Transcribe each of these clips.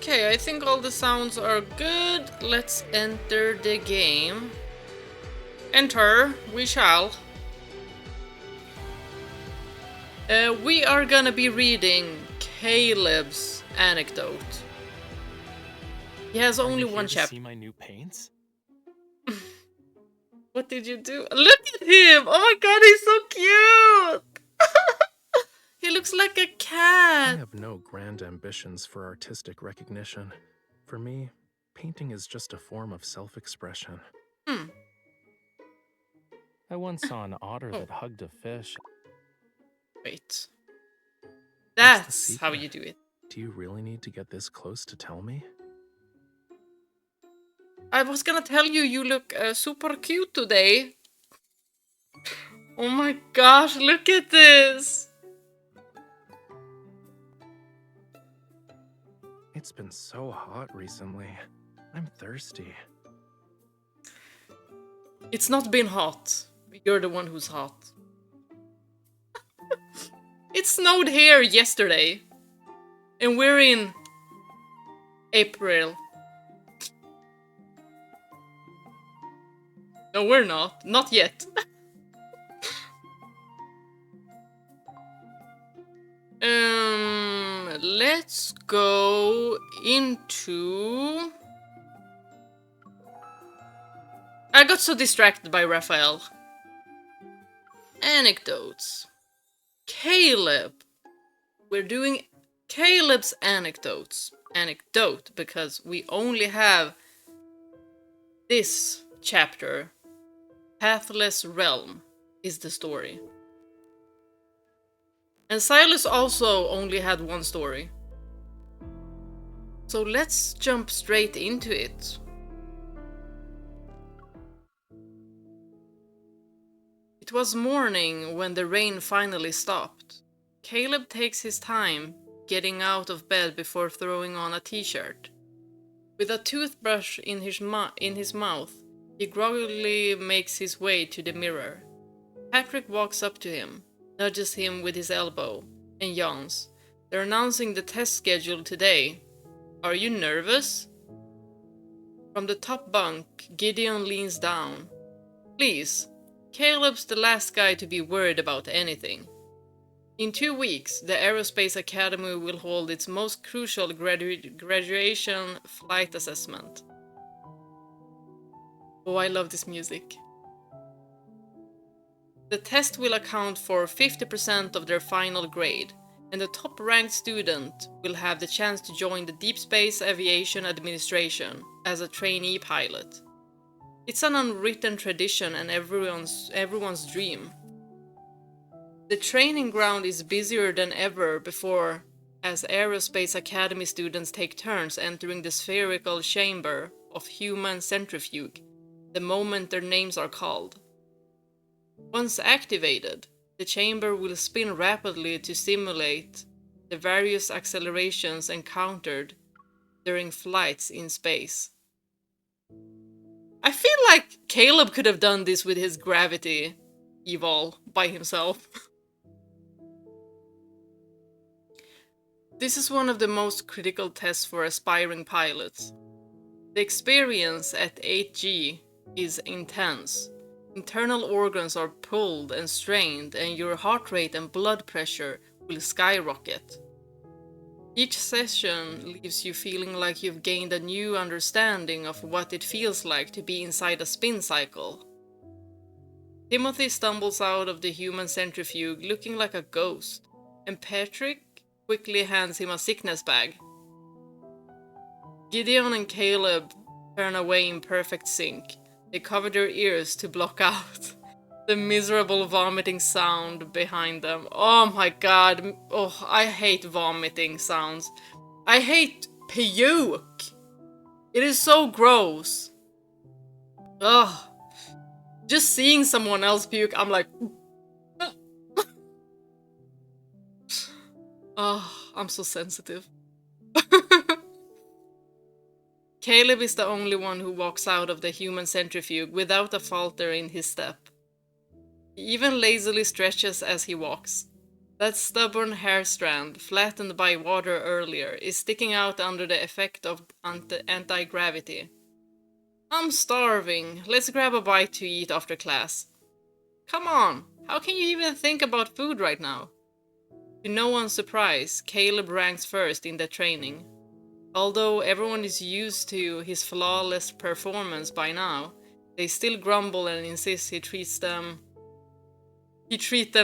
Okay, I think all the sounds are good. Let's enter the game. Enter, we shall. We are gonna be reading Caleb's Anecdote. He has only one chapter. See my new paints? What did you do? Look at him! Oh my god, he's so cute! He looks like a cat! I have no grand ambitions for artistic recognition. For me, painting is just a form of self-expression. I once saw an otter that hugged a fish. Wait. What's the That's how secret? you do it. Do you really need to get this close to tell me? I was gonna tell you, you look super cute today. Oh my gosh, look at this! It's been so hot recently. I'm thirsty. It's not been hot. You're the one who's hot. It snowed here yesterday. And we're in April. No, we're not. Not yet. Let's go into... I got so distracted by Raphael. Anecdotes. Caleb. We're doing Caleb's Anecdotes. Anecdote, because we only have this chapter. Pathless Realm is the story. And Silas also only had one story. So let's jump straight into it. It was morning when the rain finally stopped. Caleb takes his time getting out of bed before throwing on a t-shirt. With a toothbrush in his mouth, he groggily makes his way to the mirror. Patrick walks up to him, nudges him with his elbow, and yawns. They're announcing the test schedule today. Are you nervous? From the top bunk, Gideon leans down. Please, Caleb's the last guy to be worried about anything. In 2 weeks, the Aerospace Academy will hold its most crucial graduation flight assessment. Oh, I love this music. The test will account for 50% of their final grade, and the top-ranked student will have the chance to join the Deepspace Aviation Administration as a trainee pilot. It's an unwritten tradition and everyone's dream. The training ground is busier than ever before, as Aerospace Academy students take turns entering the spherical chamber of human centrifuge the moment their names are called. Once activated, the chamber will spin rapidly to simulate the various accelerations encountered during flights in space. I feel like Caleb could have done this with his gravity evol by himself. This is one of the most critical tests for aspiring pilots. The experience at 8G is intense. Internal organs are pulled and strained, and your heart rate and blood pressure will skyrocket. Each session leaves you feeling like you've gained a new understanding of what it feels like to be inside a spin cycle. Timothy stumbles out of the human centrifuge looking like a ghost, and Patrick quickly hands him a sickness bag. Gideon and Caleb turn away in perfect sync. They cover their ears to block out the miserable vomiting sound behind them. Oh my god. Oh, I hate vomiting sounds. I hate puke. It is so gross. Ugh. Just seeing someone else puke, I'm like... Oh, I'm so sensitive. Caleb is the only one who walks out of the human centrifuge without a falter in his step. He even lazily stretches as he walks. That stubborn hair strand, flattened by water earlier, is sticking out under the effect of anti-gravity. I'm starving. Let's grab a bite to eat after class. Come on, how can you even think about food right now? To no one's surprise, Caleb ranks first in the training. Although everyone is used to his flawless performance by now, they still grumble and insist he treat them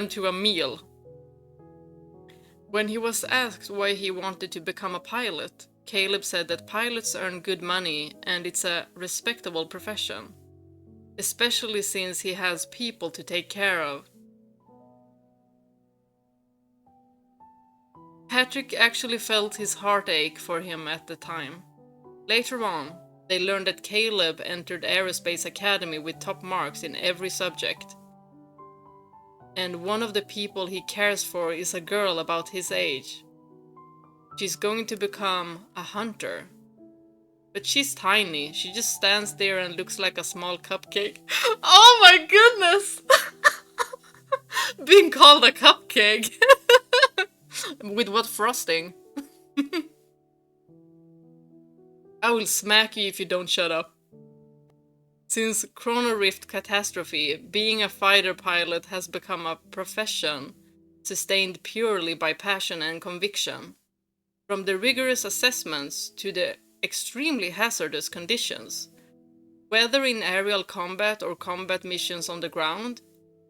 to a meal. When he was asked why he wanted to become a pilot, Caleb said that pilots earn good money and it's a respectable profession, especially since he has people to take care of. Patrick actually felt his heart ache for him at the time. Later on, they learned that Caleb entered Aerospace Academy with top marks in every subject. And one of the people he cares for is a girl about his age. She's going to become a hunter. But she's tiny, she just stands there and looks like a small cupcake. Oh my goodness! Being called a cupcake! With what frosting? I will smack you if you don't shut up. Since Chrono Rift Catastrophe, being a fighter pilot has become a profession sustained purely by passion and conviction. From the rigorous assessments to the extremely hazardous conditions, whether in aerial combat or combat missions on the ground,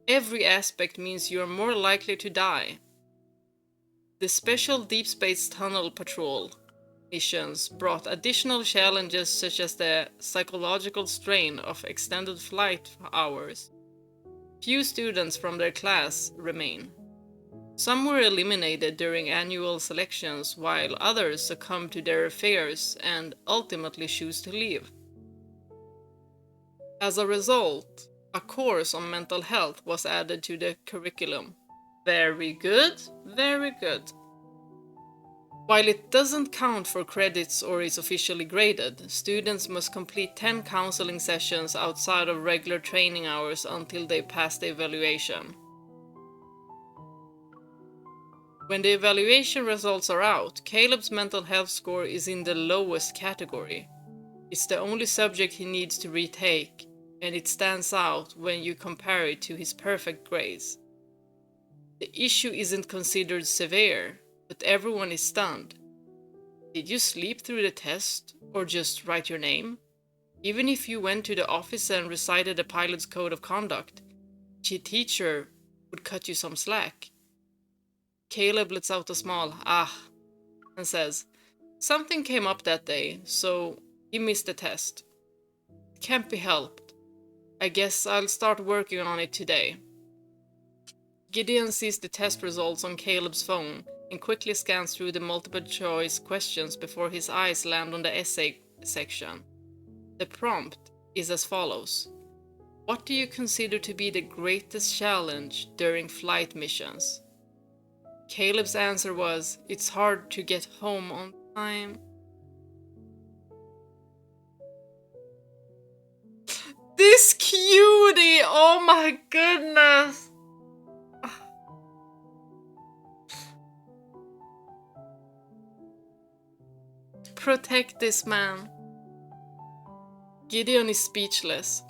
every aspect means you are more likely to die. The special Deepspace tunnel patrol missions brought additional challenges such as the psychological strain of extended flight hours. Few students from their class remain. Some were eliminated during annual selections, while others succumbed to their affairs and ultimately choose to leave. As a result, a course on mental health was added to the curriculum. Very good, very good. While it doesn't count for credits or is officially graded, students must complete 10 counseling sessions outside of regular training hours until they pass the evaluation. When the evaluation results are out, Caleb's mental health score is in the lowest category. It's the only subject he needs to retake, and it stands out when you compare it to his perfect grades. The issue isn't considered severe, but everyone is stunned. Did you sleep through the test, or just write your name? Even if you went to the office and recited the pilot's code of conduct, the teacher would cut you some slack. Caleb lets out a small "ah" and says, "Something came up that day, so he missed the test. It can't be helped. I guess I'll start working on it today." Gideon sees the test results on Caleb's phone and quickly scans through the multiple choice questions before his eyes land on the essay section. The prompt is as follows: what do you consider to be the greatest challenge during flight missions? Caleb's answer was, "It's hard to get home on time." This cutie! Oh my goodness! Protect this man. Gideon is speechless.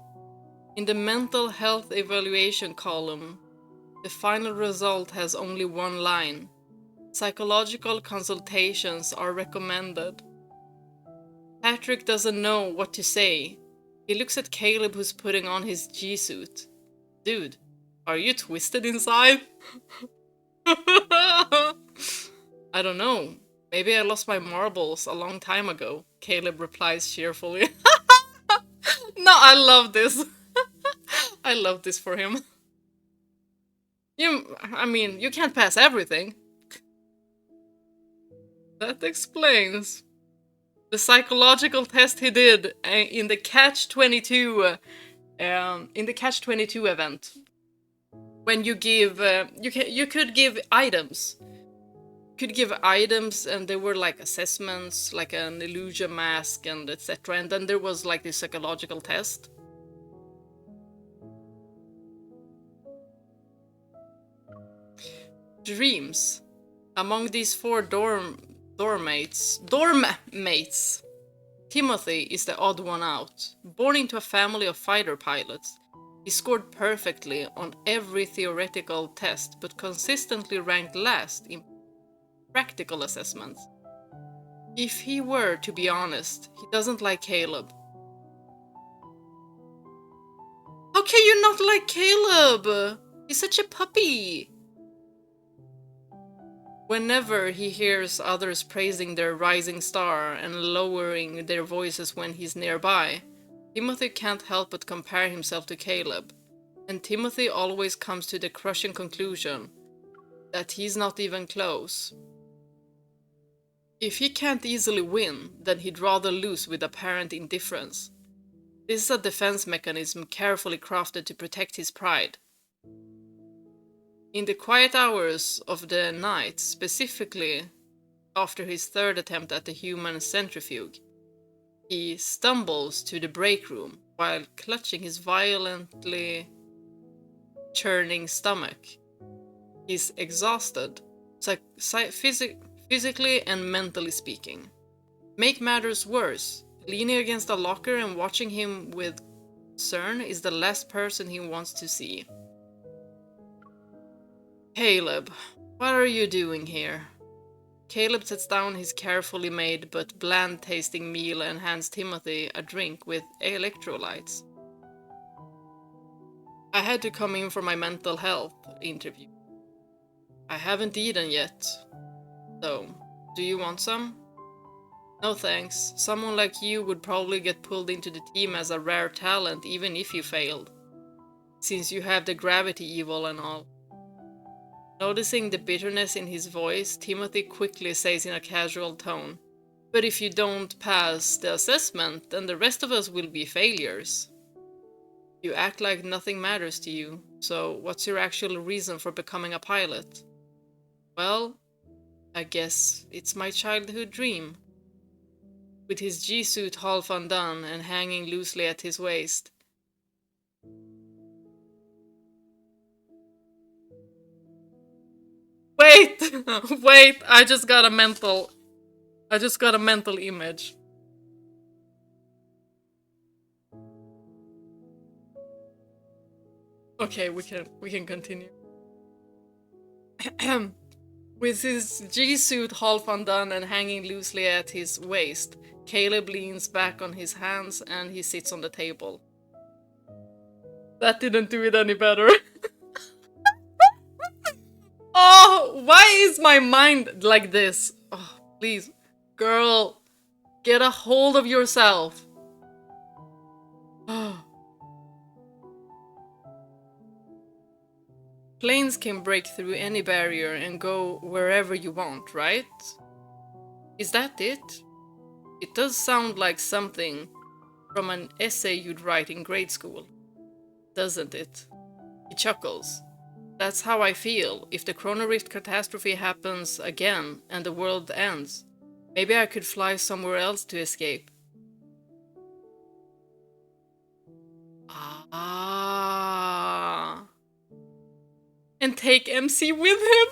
In the mental health evaluation column, the final result has only one line: psychological consultations are recommended. Patrick doesn't know what to say. He looks at Caleb, who's putting on his G-suit. Dude, are you twisted inside? I don't know. Maybe I lost my marbles a long time ago, Caleb replies cheerfully. No, I love this. I love this for him. You can't pass everything. That explains. The psychological test he did in the Catch-22 event. When you give, you could give items. Could give items, and there were like assessments, like an illusion mask and etc. And then there was like the psychological test. dreams. Among these 4 dormmates, Timothy is the odd one out. Born into a family of fighter pilots, he scored perfectly on every theoretical test, but consistently ranked last in practical assessments. If he were to be honest, he doesn't like Caleb. How can you not like Caleb? He's such a puppy. Whenever he hears others praising their rising star and lowering their voices when he's nearby, Timothy can't help but compare himself to Caleb, and Timothy always comes to the crushing conclusion that he's not even close. If he can't easily win, then he'd rather lose with apparent indifference. This is a defense mechanism carefully crafted to protect his pride. In the quiet hours of the night, specifically after his 3rd attempt at the human centrifuge, he stumbles to the break room while clutching his violently churning stomach. He's exhausted, physically and mentally speaking. Make matters worse, leaning against a locker and watching him with concern is the last person he wants to see. Caleb, what are you doing here? Caleb sets down his carefully made but bland-tasting meal and hands Timothy a drink with electrolytes. I had to come in for my mental health interview. I haven't eaten yet. So, do you want some? No thanks. Someone like you would probably get pulled into the team as a rare talent even if you failed, since you have the gravity evil and all. Noticing the bitterness in his voice, Timothy quickly says in a casual tone, "But if you don't pass the assessment, then the rest of us will be failures. You act like nothing matters to you, so what's your actual reason for becoming a pilot?" Well, I guess it's my childhood dream. With his G-suit half undone and hanging loosely at his waist, Wait! Wait, I just got a mental image. Okay, we can continue. With his G-suit half undone and hanging loosely at his waist, Caleb leans back on his hands and he sits on the table. That didn't do it any better. Oh, why is my mind like this? Oh, please, girl, get a hold of yourself. Planes can break through any barrier and go wherever you want, right? Is that it? It does sound like something from an essay you'd write in grade school, doesn't it? He chuckles. That's how I feel if the Chrono Rift catastrophe happens again and the world ends. Maybe I could fly somewhere else to escape. Ah. And take MC with him?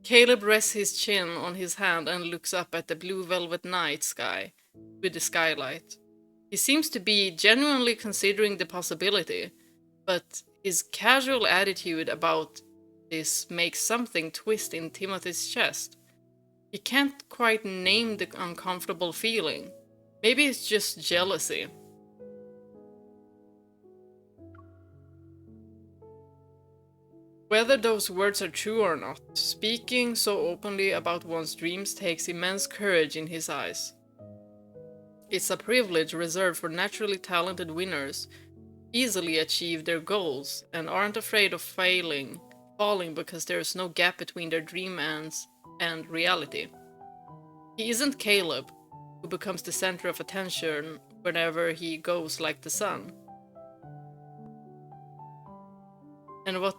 Caleb rests his chin on his hand and looks up at the blue velvet night sky with the skylight. He seems to be genuinely considering the possibility, but his casual attitude about this makes something twist in Timothy's chest. He can't quite name the uncomfortable feeling. Maybe it's just jealousy. Whether those words are true or not, speaking so openly about one's dreams takes immense courage in his eyes. It's a privilege reserved for naturally talented winners who easily achieve their goals and aren't afraid of falling because there's no gap between their dream ends and reality. He isn't Caleb, who becomes the center of attention whenever he goes like the sun. And what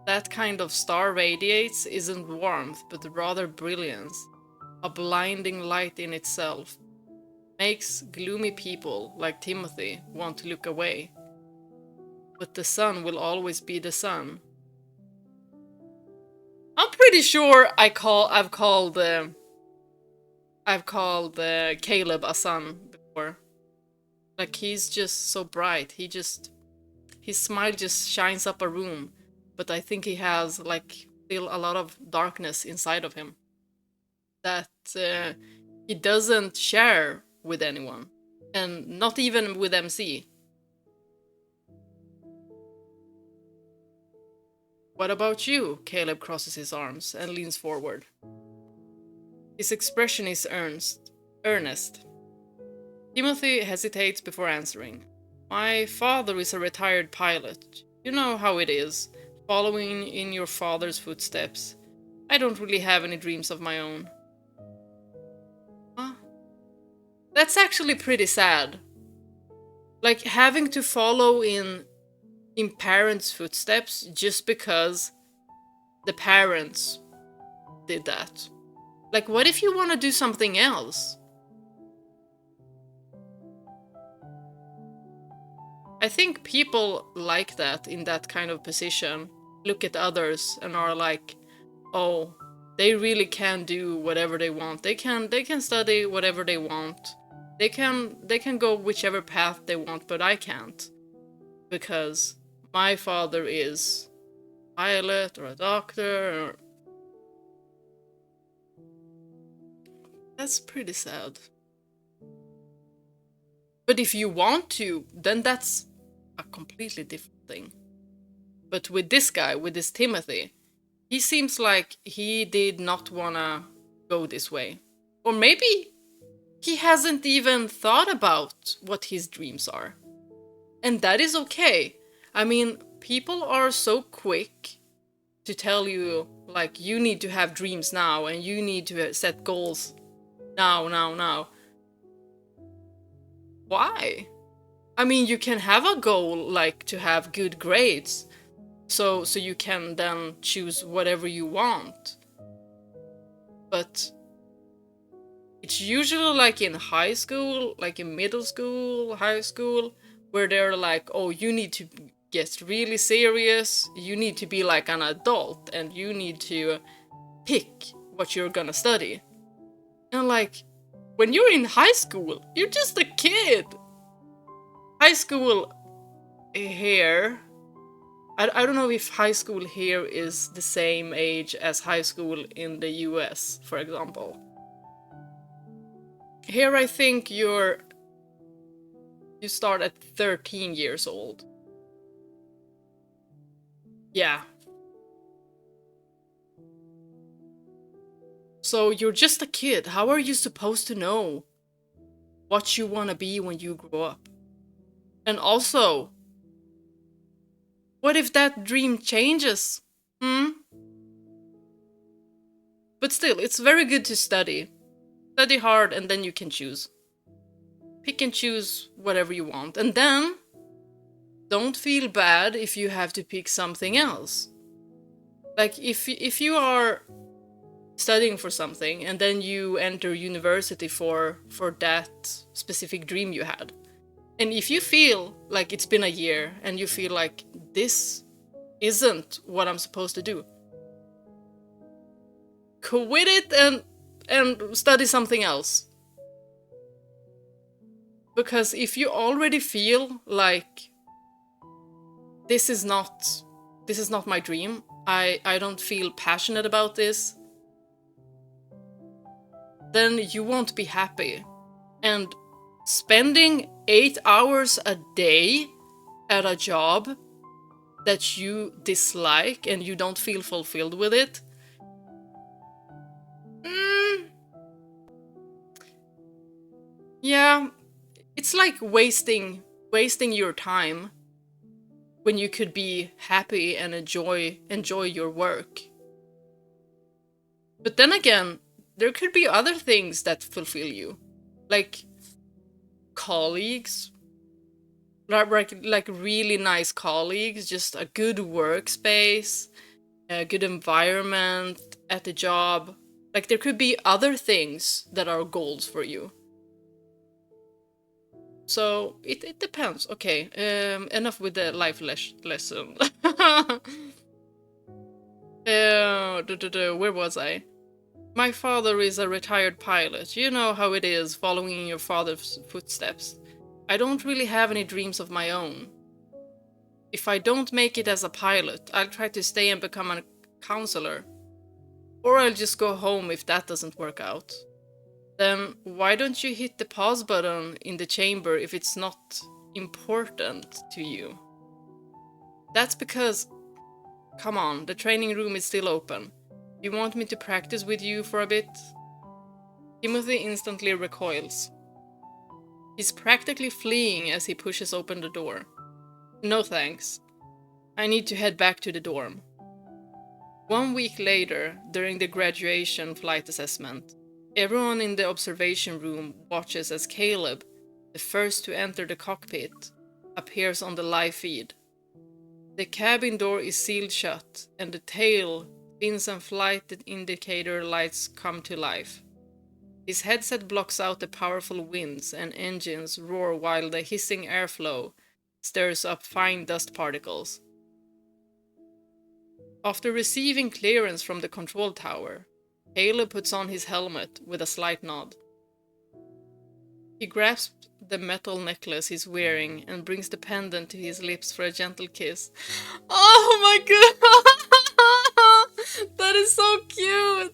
that kind of star radiates isn't warmth, but rather brilliance, a blinding light in itself. Makes gloomy people like Timothy want to look away. But the sun will always be the sun, I'm pretty sure I've called Caleb a son before. Like, he's just so bright. His smile just shines up a room. But I think he has, like, still a lot of darkness inside of him that he doesn't share with anyone, and not even with MC. What about you? Caleb crosses his arms and leans forward. His expression is earnest. Timothy hesitates before answering. My father is a retired pilot. You know how it is, following in your father's footsteps. I don't really have any dreams of my own. Huh? That's actually pretty sad. Like, having to follow in parents' footsteps just because the parents did that. Like, what if you want to do something else? I think people like that, in that kind of position, look at others and are like, oh, they really can do whatever they want. They can study whatever they want. They can go whichever path they want, but I can't. Because my father is a pilot or a doctor or... That's pretty sad. But if you want to, then that's a completely different thing. But with this guy, with this Timothy, he seems like he did not wanna go this way. Or maybe he hasn't even thought about what his dreams are. And that is okay. I mean, people are so quick to tell you, like, you need to have dreams now and you need to set goals now. Why? I mean, you can have a goal, like to have good grades, so you can then choose whatever you want. But it's usually like in high school, like in middle school, high school, where they're like, oh, you need to get really serious, you need to be like an adult, and you need to pick what you're gonna study. And like, when you're in high school, you're just a kid. High school here, I don't know if high school here is the same age as high school in the US, for example. Here I think you start at 13 years old. Yeah. So you're just a kid. How are you supposed to know what you want to be when you grow up? And also, what if that dream changes? But still, it's very good to study. Study hard and then you can choose. Pick and choose whatever you want. And then, don't feel bad if you have to pick something else. Like, if you are studying for something and then you enter university for that specific dream you had. And if you feel like it's been a year and you feel like this isn't what I'm supposed to do, quit it and study something else. Because if you already feel like this is not my dream, I don't feel passionate about this, then you won't be happy. And spending 8 hours a day at a job that you dislike and you don't feel fulfilled with it, yeah, it's like wasting your time when you could be happy and enjoy your work. But then again, there could be other things that fulfill you, like colleagues, like really nice colleagues, just a good workspace, a good environment at the job. Like, there could be other things that are goals for you. So it depends. Okay, enough with the life lesson. Where was I? My father is a retired pilot. You know how it is following in your father's footsteps. I don't really have any dreams of my own. If I don't make it as a pilot, I'll try to stay and become a counselor. Or I'll just go home if that doesn't work out. Then why don't you hit the pause button in the chamber if it's not important to you? That's because, come on, the training room is still open. You want me to practice with you for a bit? Timothy instantly recoils. He's practically fleeing as he pushes open the door. No thanks. I need to head back to the dorm. 1 week later, during the graduation flight assessment, everyone in the observation room watches as Caleb, the first to enter the cockpit, appears on the live feed. The cabin door is sealed shut, and the tail, fins and flight indicator lights come to life. His headset blocks out the powerful winds and engines roar while the hissing airflow stirs up fine dust particles. After receiving clearance from the control tower, Caleb puts on his helmet with a slight nod. He grasps the metal necklace he's wearing and brings the pendant to his lips for a gentle kiss. Oh my god! That is so cute!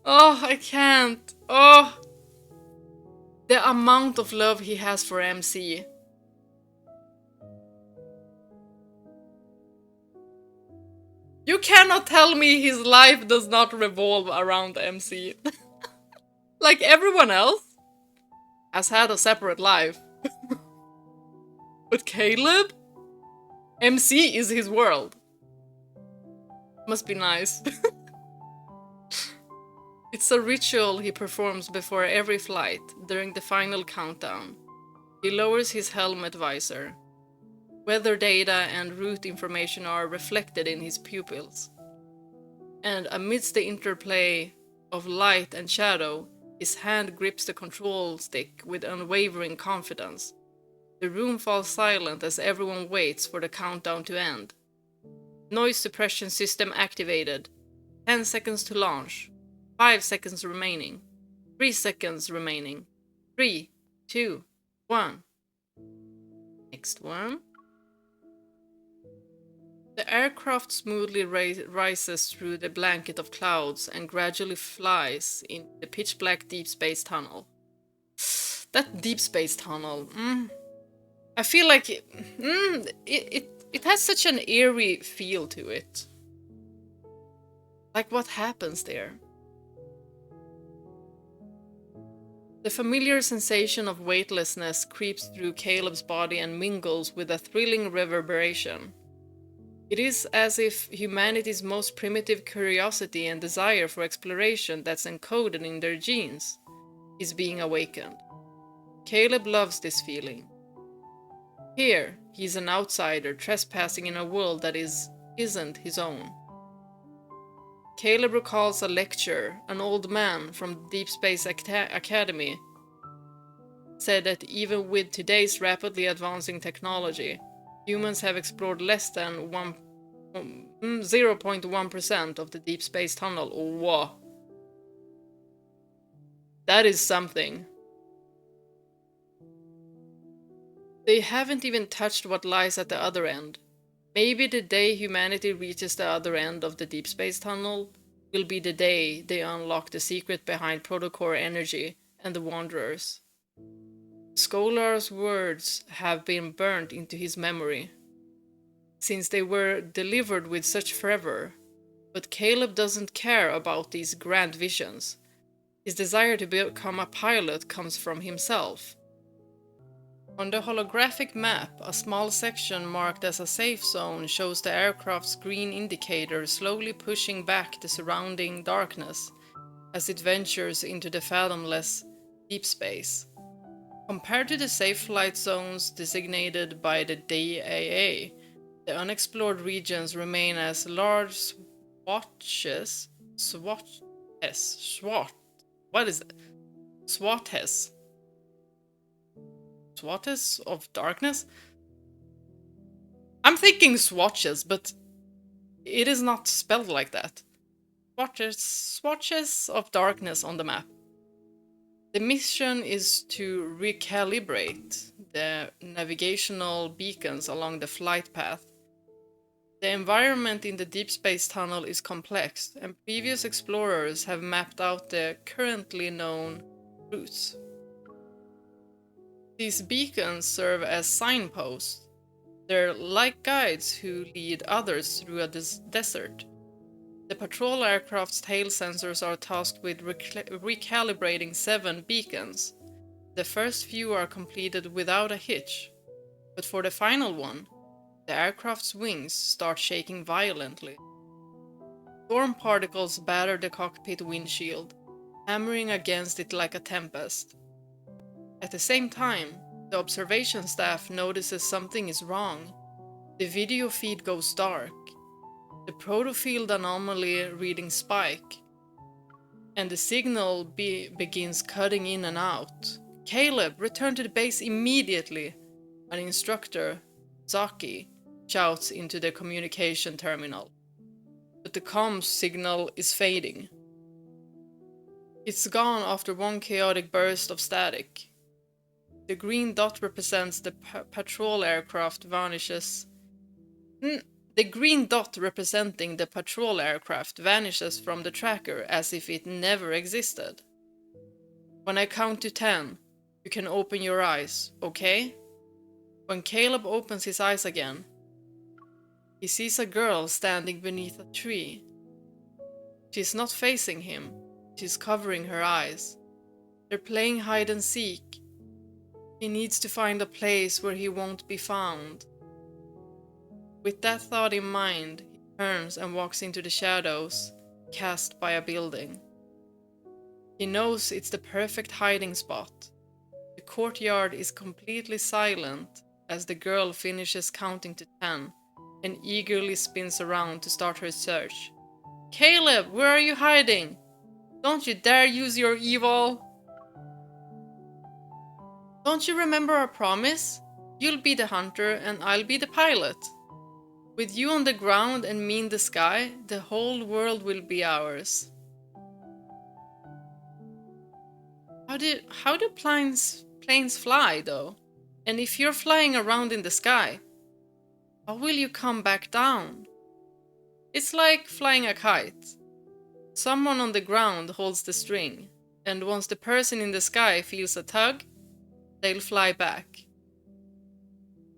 Oh, I can't. Oh! The amount of love he has for MC. You cannot tell me his life does not revolve around MC. Like everyone else has had a separate life. But Caleb? MC is his world. Must be nice. It's a ritual he performs before every flight during the final countdown. He lowers his helmet visor. Weather data and route information are reflected in his pupils. And amidst the interplay of light and shadow, his hand grips the control stick with unwavering confidence. The room falls silent as everyone waits for the countdown to end. Noise suppression system activated. 10 seconds to launch. 5 seconds remaining. 3 seconds remaining. 3, 2, 1. Next one. The aircraft smoothly rises through the blanket of clouds and gradually flies in the pitch-black deep space tunnel. That deep space tunnel, I feel like it has such an eerie feel to it. Like what happens there? The familiar sensation of weightlessness creeps through Caleb's body and mingles with a thrilling reverberation. It is as if humanity's most primitive curiosity and desire for exploration that's encoded in their genes is being awakened. Caleb loves this feeling. Here, he's an outsider trespassing in a world that isn't his own. Caleb recalls a lecture an old man from Deepspace Academy said that even with today's rapidly advancing technology, humans have explored less than 0.1% of the deep space tunnel. Whoa. That is something. They haven't even touched what lies at the other end. Maybe the day humanity reaches the other end of the deep space tunnel will be the day they unlock the secret behind protocore energy and the Wanderers. Scholar's words have been burnt into his memory, since they were delivered with such fervor. But Caleb doesn't care about these grand visions. His desire to become a pilot comes from himself. On the holographic map, a small section marked as a safe zone shows the aircraft's green indicator slowly pushing back the surrounding darkness as it ventures into the fathomless deep space. Compared to the safe flight zones designated by the DAA, the unexplored regions remain as large swatches of darkness? I'm thinking swatches, but It is not spelled like that. Swatches of darkness on the map. The mission is to recalibrate the navigational beacons along the flight path. The environment in the deep space tunnel is complex, and previous explorers have mapped out the currently known routes. These beacons serve as signposts. They're like guides who lead others through a desert. The patrol aircraft's tail sensors are tasked with recalibrating 7 beacons. The first few are completed without a hitch, but for the final one, the aircraft's wings start shaking violently. Storm particles batter the cockpit windshield, hammering against it like a tempest. At the same time, the observation staff notices something is wrong. The video feed goes dark. The protofield anomaly reading spike, and the signal begins cutting in and out. Caleb, return to the base immediately! An instructor, Zaki, shouts into the communication terminal. But the comms signal is fading. It's gone after one chaotic burst of static. The green dot represents the patrol aircraft vanishes. The green dot representing the patrol aircraft vanishes from the tracker as if it never existed. When I count to 10, you can open your eyes, okay? When Caleb opens his eyes again, he sees a girl standing beneath a tree. She's not facing him, she's covering her eyes. They're playing hide and seek. He needs to find a place where he won't be found. With that thought in mind, he turns and walks into the shadows cast by a building. He knows it's the perfect hiding spot. The courtyard is completely silent as the girl finishes counting to 10 and eagerly spins around to start her search. Caleb, where are you hiding? Don't you dare use your evil! Don't you remember our promise? You'll be the hunter and I'll be the pilot. With you on the ground and me in the sky, the whole world will be ours. How do planes fly though? And if you're flying around in the sky, how will you come back down? It's like flying a kite. Someone on the ground holds the string, and once the person in the sky feels a tug, they'll fly back.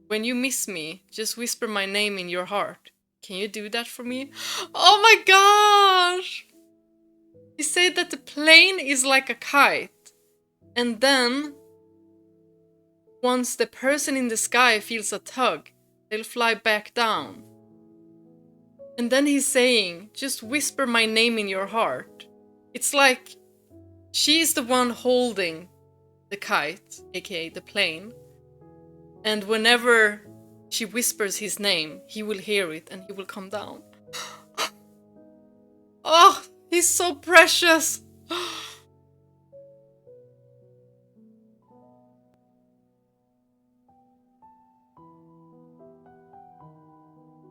When you miss me, just whisper my name in your heart. Can you do that for me? Oh my gosh! He said that the plane is like a kite, and then once the person in the sky feels a tug, they'll fly back down. And then he's saying, just whisper my name in your heart. It's like she's the one holding the kite, aka the plane. And whenever she whispers his name, he will hear it and he will come down. Oh, he's so precious!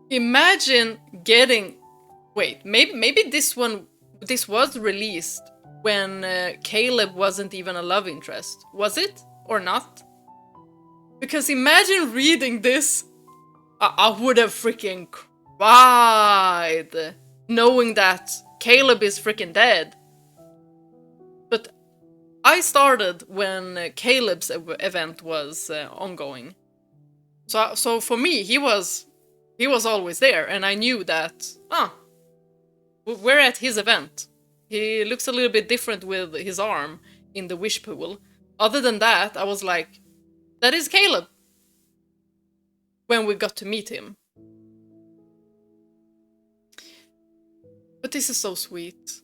Imagine getting... Wait, maybe this was released when Caleb wasn't even a love interest. Was it? Or not? Because imagine reading this. I would have freaking cried knowing that Caleb is freaking dead. But I started when Caleb's event was ongoing. So for me, he was always there, and I knew that, we're at his event. He looks a little bit different with his arm in the wish pool. Other than that, I was like, that is Caleb. When we got to meet him. But this is so sweet.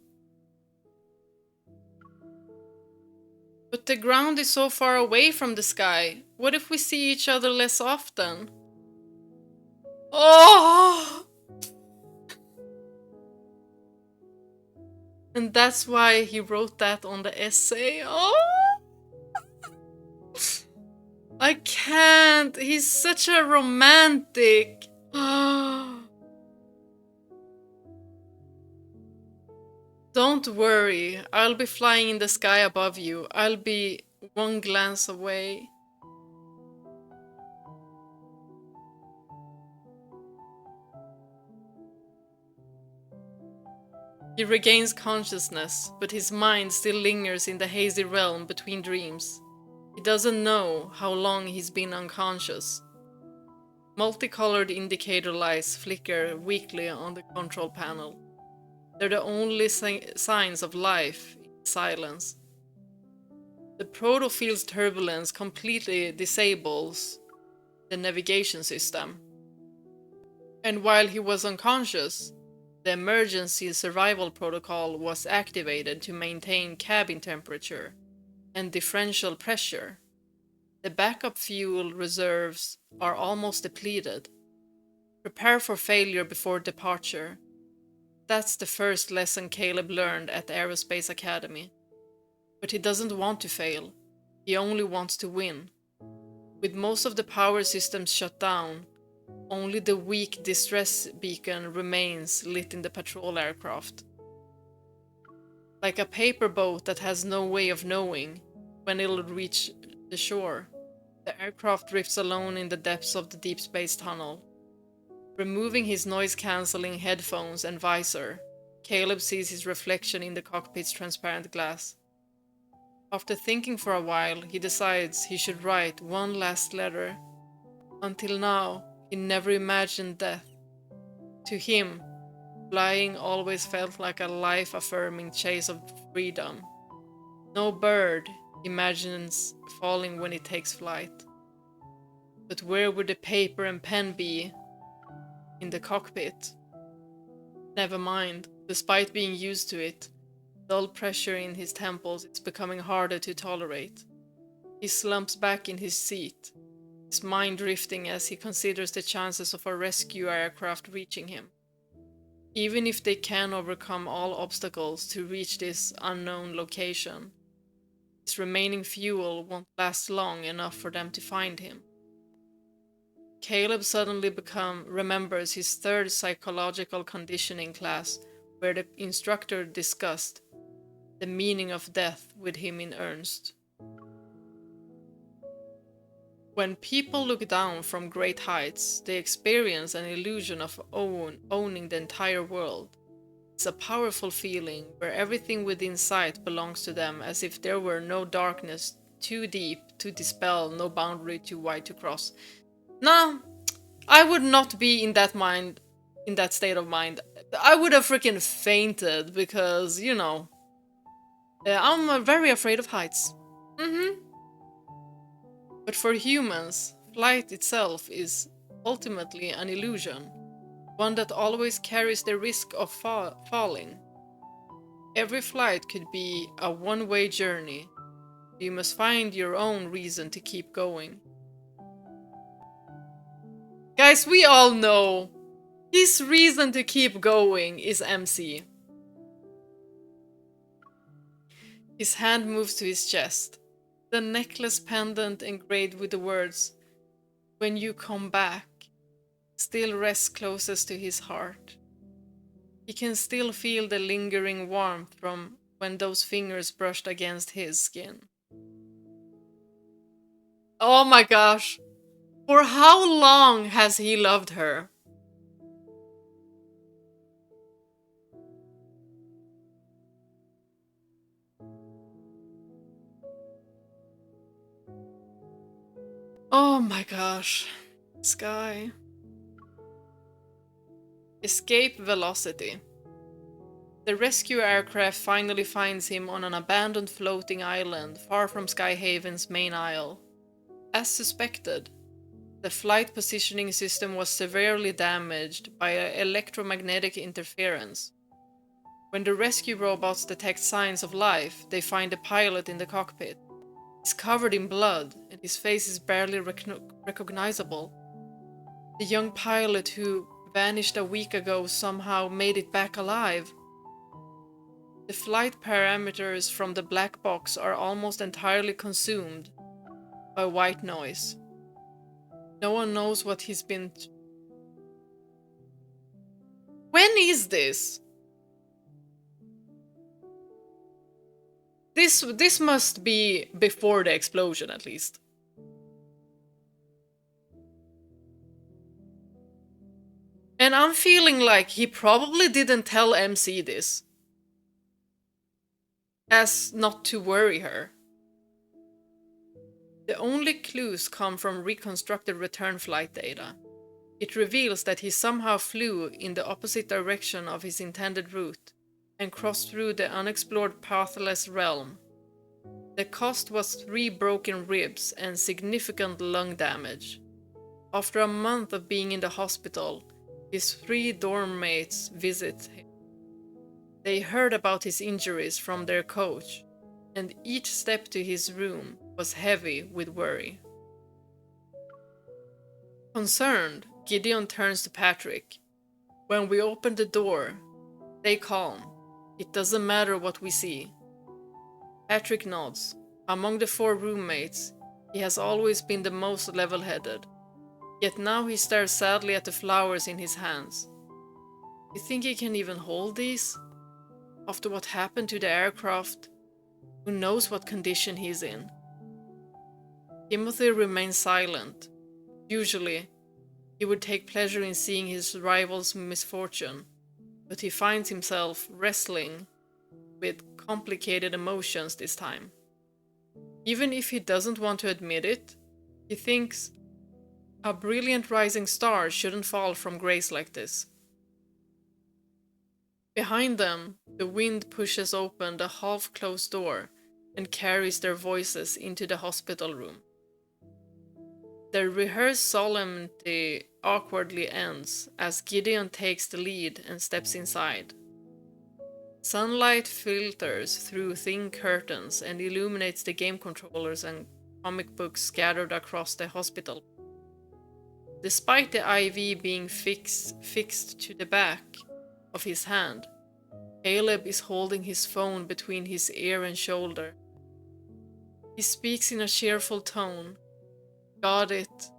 But the ground is so far away from the sky. What if we see each other less often? Oh! And that's why he wrote that on the essay. Oh! I can't. He's such a romantic. Don't worry, I'll be flying in the sky above you. I'll be one glance away. He regains consciousness, but his mind still lingers in the hazy realm between dreams. He doesn't know how long he's been unconscious. Multicolored indicator lights flicker weakly on the control panel. They're the only signs of life in silence. The protofield's turbulence completely disables the navigation system. And while he was unconscious, the emergency survival protocol was activated to maintain cabin temperature and differential pressure. The backup fuel reserves are almost depleted. Prepare for failure before departure. That's the first lesson Caleb learned at the Aerospace Academy. But he doesn't want to fail. He only wants to win. With most of the power systems shut down, only the weak distress beacon remains lit in the patrol aircraft. Like a paper boat that has no way of knowing when it'll reach the shore, the aircraft drifts alone in the depths of the deep space tunnel. Removing his noise-cancelling headphones and visor, Caleb sees his reflection in the cockpit's transparent glass. After thinking for a while, he decides he should write one last letter. Until now, he never imagined death. To him, flying always felt like a life-affirming chase of freedom. No bird imagines falling when it takes flight. But where would the paper and pen be? In the cockpit. Never mind, despite being used to it, dull pressure in his temples is becoming harder to tolerate. He slumps back in his seat, his mind drifting as he considers the chances of a rescue aircraft reaching him. Even if they can overcome all obstacles to reach this unknown location, his remaining fuel won't last long enough for them to find him. Caleb suddenly remembers his third psychological conditioning class, where the instructor discussed the meaning of death with him in earnest. When people look down from great heights, they experience an illusion of owning the entire world. It's a powerful feeling where everything within sight belongs to them, as if there were no darkness too deep to dispel, no boundary too wide to cross. Nah, I would not be in that state of mind. I would have freaking fainted because, I'm very afraid of heights. But for humans, flight itself is ultimately an illusion, one that always carries the risk of falling. Every flight could be a one-way journey. You must find your own reason to keep going. Guys, we all know his reason to keep going is MC. His hand moves to his chest. The necklace pendant engraved with the words, "When you come back," still rests closest to his heart. He can still feel the lingering warmth from when those fingers brushed against his skin. Oh my gosh! For how long has he loved her? Oh my gosh. This guy. Escape velocity. The rescue aircraft finally finds him on an abandoned floating island far from Skyhaven's main isle. As suspected, the flight positioning system was severely damaged by electromagnetic interference. When the rescue robots detect signs of life, they find the pilot in the cockpit. He's covered in blood, and his face is barely recognizable. The young pilot who vanished a week ago somehow made it back alive. The flight parameters from the black box are almost entirely consumed by white noise. No one knows what he's been... When is this? this must be before the explosion, at least. And I'm feeling like he probably didn't tell MC this, as not to worry her. The only clues come from reconstructed return flight data. It reveals that he somehow flew in the opposite direction of his intended route and crossed through the unexplored Pathless Realm. The cost was 3 broken ribs and significant lung damage. After a month of being in the hospital, his 3 dorm mates visit him. They heard about his injuries from their coach, and each step to his room was heavy with worry. Concerned, Gideon turns to Patrick. When we open the door, stay calm. It doesn't matter what we see. Patrick nods. Among the 4 roommates, he has always been the most level-headed. Yet now he stares sadly at the flowers in his hands. You think he can even hold these? After what happened to the aircraft, who knows what condition he's in? Timothy remains silent. Usually, he would take pleasure in seeing his rival's misfortune, but he finds himself wrestling with complicated emotions this time. Even if he doesn't want to admit it, he thinks a brilliant rising star shouldn't fall from grace like this. Behind them, the wind pushes open the half-closed door and carries their voices into the hospital room. The rehearsed solemnity awkwardly ends as Gideon takes the lead and steps inside. Sunlight filters through thin curtains and illuminates the game controllers and comic books scattered across the hospital. Despite the IV being fixed to the back of his hand, Caleb is holding his phone between his ear and shoulder. He speaks in a cheerful tone. Got it.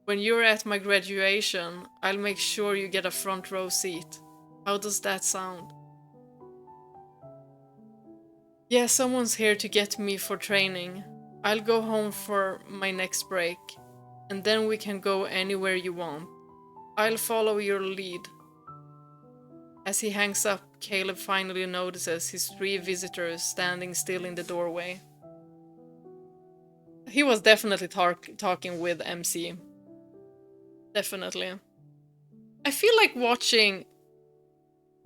When you're at my graduation, I'll make sure you get a front row seat. How does that sound? Yeah, someone's here to get me for training. I'll go home for my next break, and then we can go anywhere you want. I'll follow your lead. As he hangs up, Caleb finally notices his 3 visitors standing still in the doorway. He was definitely talking with MC. Definitely. I feel like watching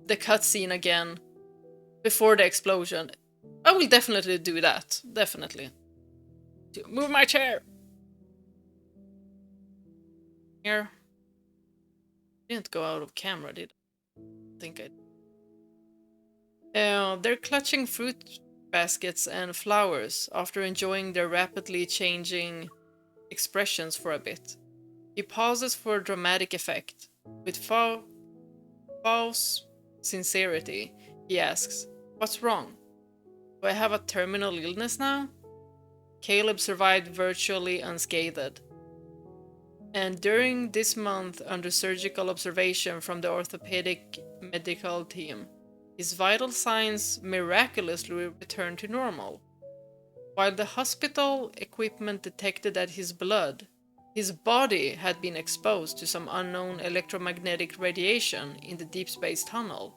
the cutscene again before the explosion. I will definitely do that. Definitely. Move my chair! Here. Didn't go out of camera, did I? Think I did. They're clutching fruit baskets and flowers after enjoying their rapidly changing expressions for a bit. He pauses for dramatic effect. With false sincerity, he asks, "What's wrong? Do I have a terminal illness now?" Caleb survived virtually unscathed. And during this month under surgical observation from the orthopedic medical team, his vital signs miraculously returned to normal. While the hospital equipment detected that his body had been exposed to some unknown electromagnetic radiation in the Deepspace tunnel.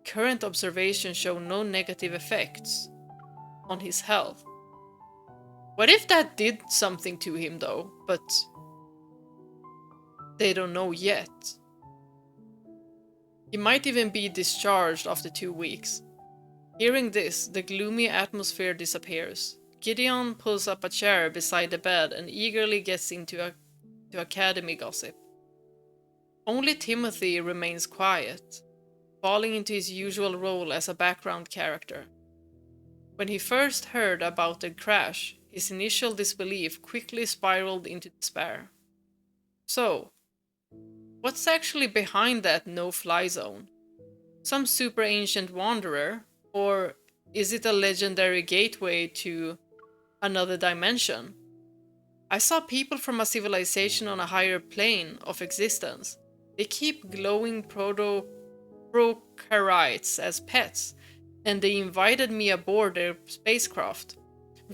Current observations show no negative effects on his health. What if that did something to him though, but they don't know yet? He might even be discharged after 2 weeks. Hearing this, the gloomy atmosphere disappears. Gideon pulls up a chair beside the bed and eagerly gets into academy gossip. Only Timothy remains quiet, falling into his usual role as a background character. When he first heard about the crash, his initial disbelief quickly spiraled into despair. So, what's actually behind that no-fly zone? Some super ancient wanderer? Or is it a legendary gateway to another dimension? I saw people from a civilization on a higher plane of existence. They keep glowing prokaryotes as pets, and they invited me aboard their spacecraft.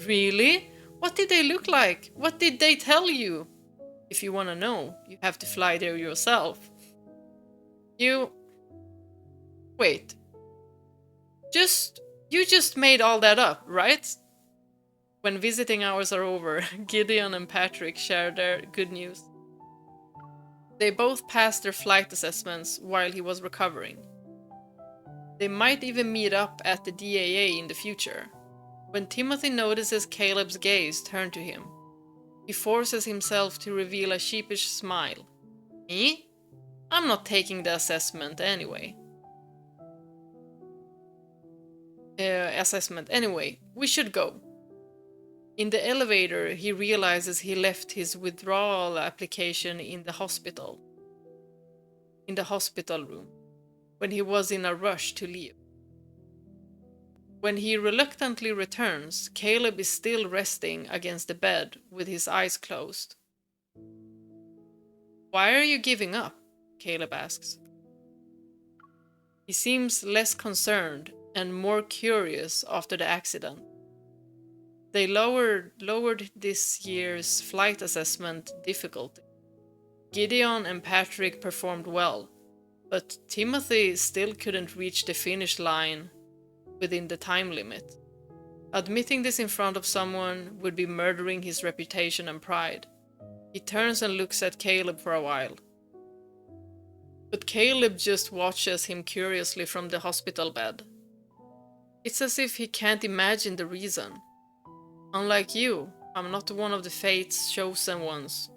Really? What did they look like? What did they tell you? If you want to know, you have to fly there yourself. Wait. You just made all that up, right? When visiting hours are over, Gideon and Patrick share their good news. They both passed their flight assessments while he was recovering. They might even meet up at the DAA in the future. When Timothy notices Caleb's gaze turn to him, he forces himself to reveal a sheepish smile. Me? I'm not taking the assessment anyway. We should go. In the elevator, he realizes he left his withdrawal application in the hospital room, when he was in a rush to leave. When he reluctantly returns, Caleb is still resting against the bed with his eyes closed. Why are you giving up? Caleb asks. He seems less concerned and more curious after the accident. They lowered this year's flight assessment difficulty. Gideon and Patrick performed well, but Timothy still couldn't reach the finish line within the time limit. Admitting this in front of someone would be murdering his reputation and pride. He turns and looks at Caleb for a while. But Caleb just watches him curiously from the hospital bed. It's as if he can't imagine the reason. Unlike you, I'm not one of the fate's chosen ones.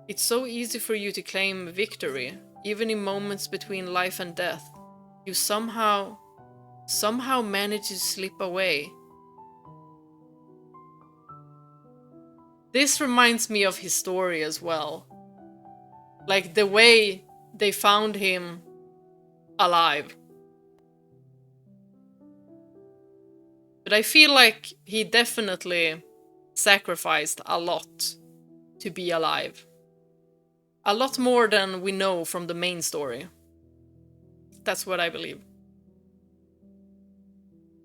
It's so easy for you to claim victory, even in moments between life and death. You somehow manage to slip away. This reminds me of his story as well. Like the way they found him alive. But I feel like he definitely sacrificed a lot to be alive. A lot more than we know from the main story. That's what I believe.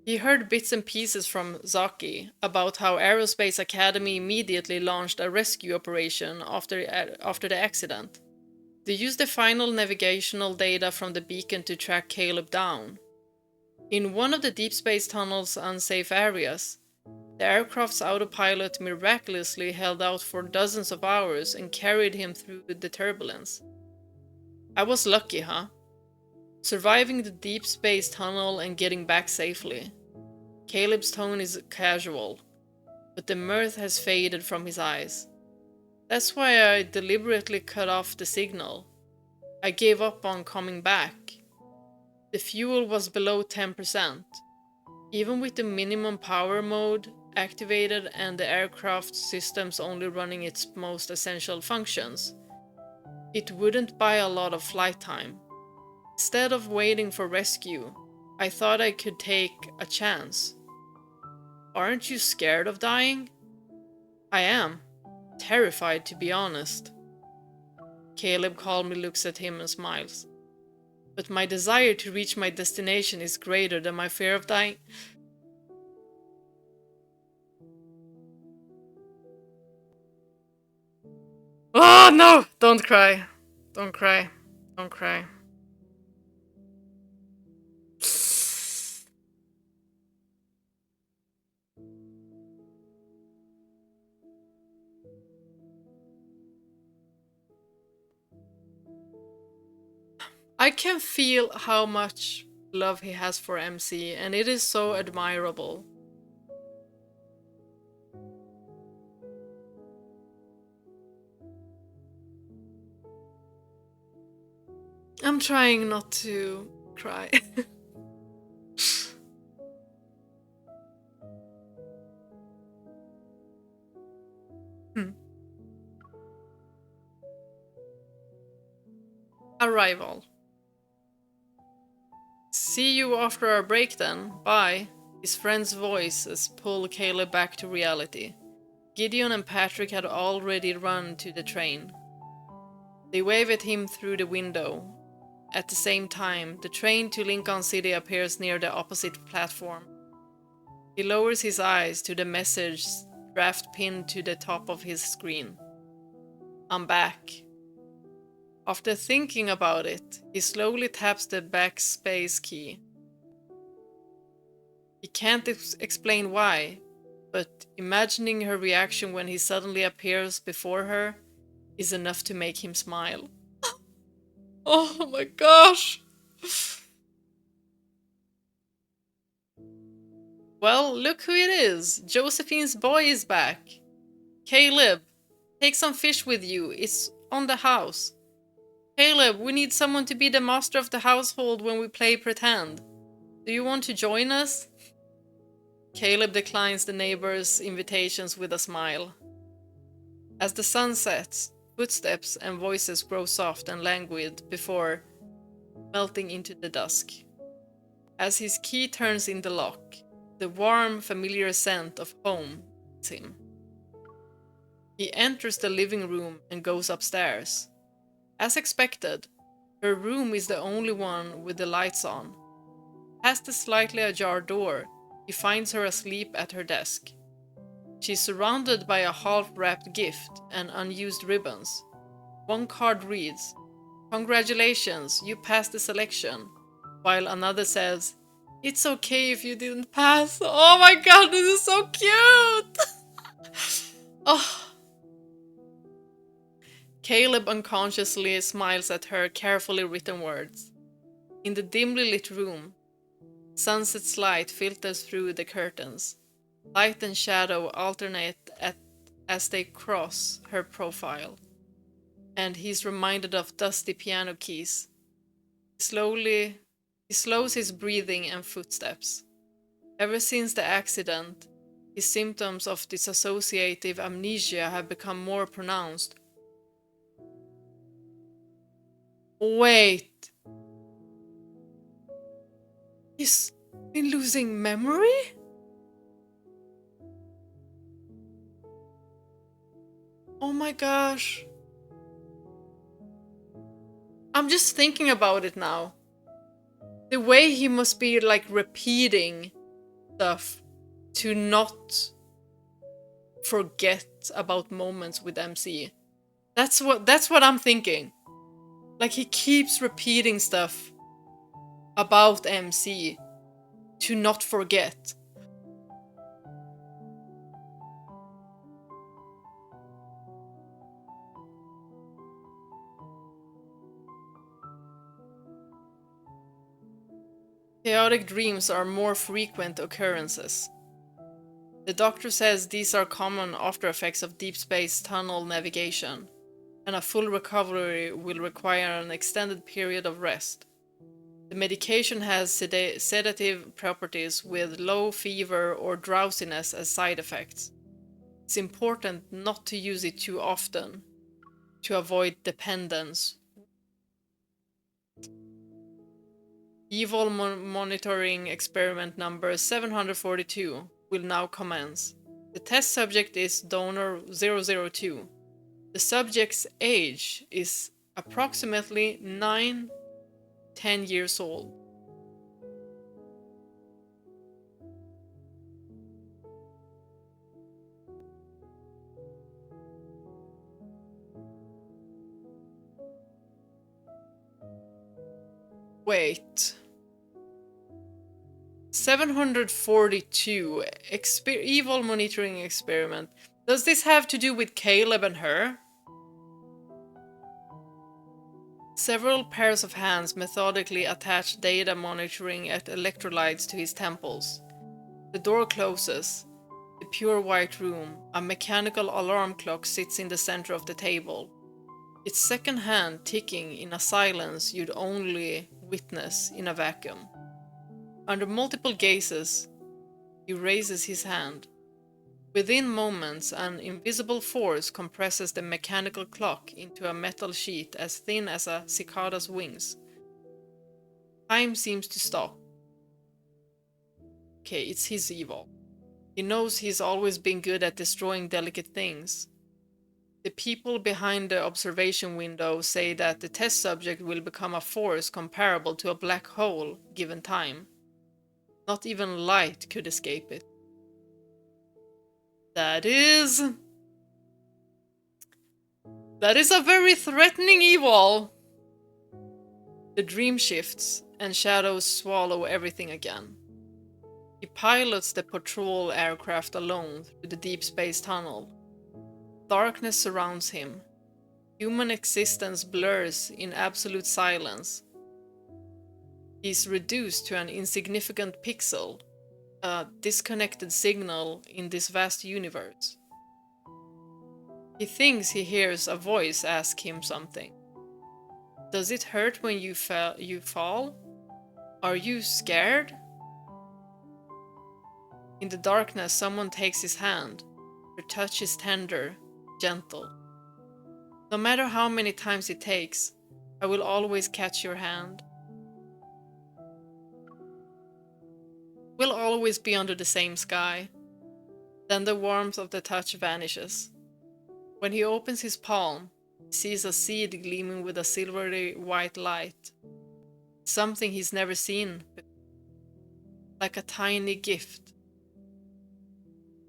He heard bits and pieces from Zaki about how Aerospace Academy immediately launched a rescue operation after the accident. They used the final navigational data from the beacon to track Caleb down. In one of the Deepspace tunnel's unsafe areas, the aircraft's autopilot miraculously held out for dozens of hours and carried him through the turbulence. I was lucky, huh? Surviving the Deepspace tunnel and getting back safely. Caleb's tone is casual, but the mirth has faded from his eyes. That's why I deliberately cut off the signal. I gave up on coming back. The fuel was below 10%. Even with the minimum power mode activated and the aircraft systems only running its most essential functions, it wouldn't buy a lot of flight time. Instead of waiting for rescue, I thought I could take a chance. Aren't you scared of dying? I am. Terrified, to be honest. Caleb calmly looks at him and smiles. But my desire to reach my destination is greater than my fear of dying. Oh no! Don't cry. Don't cry. Don't cry. I can feel how much love he has for MC, and it is so admirable. I'm trying not to cry. Arrival. See you after our break then. Bye. His friend's voices pull Caleb back to reality. Gideon and Patrick had already run to the train. They wave at him through the window. At the same time, the train to Lincoln City appears near the opposite platform. He lowers his eyes to the message draft pinned to the top of his screen. I'm back. After thinking about it, he slowly taps the backspace key. He can't explain why, but imagining her reaction when he suddenly appears before her is enough to make him smile. Oh my gosh! Well, look who it is! Josephine's boy is back! Caleb, take some fish with you, it's on the house. Caleb, we need someone to be the master of the household when we play pretend. Do you want to join us? Caleb declines the neighbor's invitations with a smile. As the sun sets, footsteps and voices grow soft and languid before melting into the dusk. As his key turns in the lock, the warm, familiar scent of home hits him. He enters the living room and goes upstairs. As expected, her room is the only one with the lights on. Past the slightly ajar door, he finds her asleep at her desk. She's surrounded by a half-wrapped gift and unused ribbons. One card reads, "Congratulations, you passed the selection," while another says, "It's okay if you didn't pass." Oh my god, this is so cute! Oh. Caleb unconsciously smiles at her carefully written words. In the dimly lit room, sunset's light filters through the curtains. Light and shadow alternate as they cross her profile, and he's reminded of dusty piano keys. He slows his breathing and footsteps. Ever since the accident, his symptoms of dissociative amnesia have become more pronounced. Wait. He's been losing memory? Oh my gosh. I'm just thinking about it now. The way he must be like repeating stuff to not forget about moments with MC. That's what I'm thinking. Like he keeps repeating stuff about MC to not forget. Chaotic dreams are more frequent occurrences. The doctor says these are common after effects of deep space tunnel navigation, and a full recovery will require an extended period of rest. The medication has sedative properties with low fever or drowsiness as side effects. It's important not to use it too often to avoid dependence. Evil monitoring experiment number 742 will now commence. The test subject is donor 002. The subject's age is approximately 9-10 years old. Wait. 742 evil monitoring experiment. Does this have to do with Caleb and her? Several pairs of hands methodically attach data monitoring at electrolytes to his temples. The door closes. The pure white room, a mechanical alarm clock sits in the center of the table. Its second hand ticking in a silence you'd only witness in a vacuum. Under multiple gazes, he raises his hand. Within moments, an invisible force compresses the mechanical clock into a metal sheet as thin as a cicada's wings. Time seems to stop. Okay, it's his evil. He knows he's always been good at destroying delicate things. The people behind the observation window say that the test subject will become a force comparable to a black hole given time. Not even light could escape it. That is a very threatening evil. The dream shifts, and shadows swallow everything again. He pilots the patrol aircraft alone through the deep space tunnel. Darkness surrounds him. Human existence blurs in absolute silence. He is reduced to an insignificant pixel, a disconnected signal in this vast universe. He thinks he hears a voice ask him something. Does it hurt when you fall? Are you scared? In the darkness, someone takes his hand. Their touch is tender, gentle. No matter how many times it takes, I will always catch your hand. We'll always be under the same sky. Then the warmth of the touch vanishes. When he opens his palm, he sees a seed gleaming with a silvery white light. Something he's never seen before. Like a tiny gift.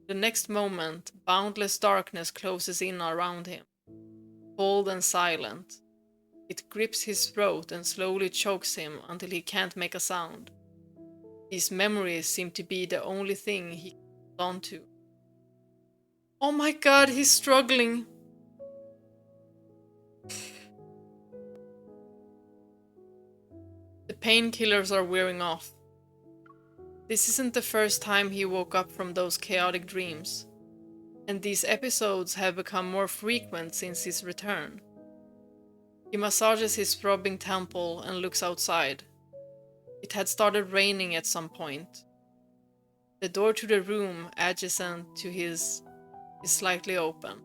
The next moment, boundless darkness closes in around him. Cold and silent. It grips his throat and slowly chokes him until he can't make a sound. These memories seem to be the only thing he can hold on to. Oh my god, he's struggling. The painkillers are wearing off. This isn't the first time he woke up from those chaotic dreams, and these episodes have become more frequent since his return. He massages his throbbing temple and looks outside. It had started raining at some point. The door to the room adjacent to his is slightly open.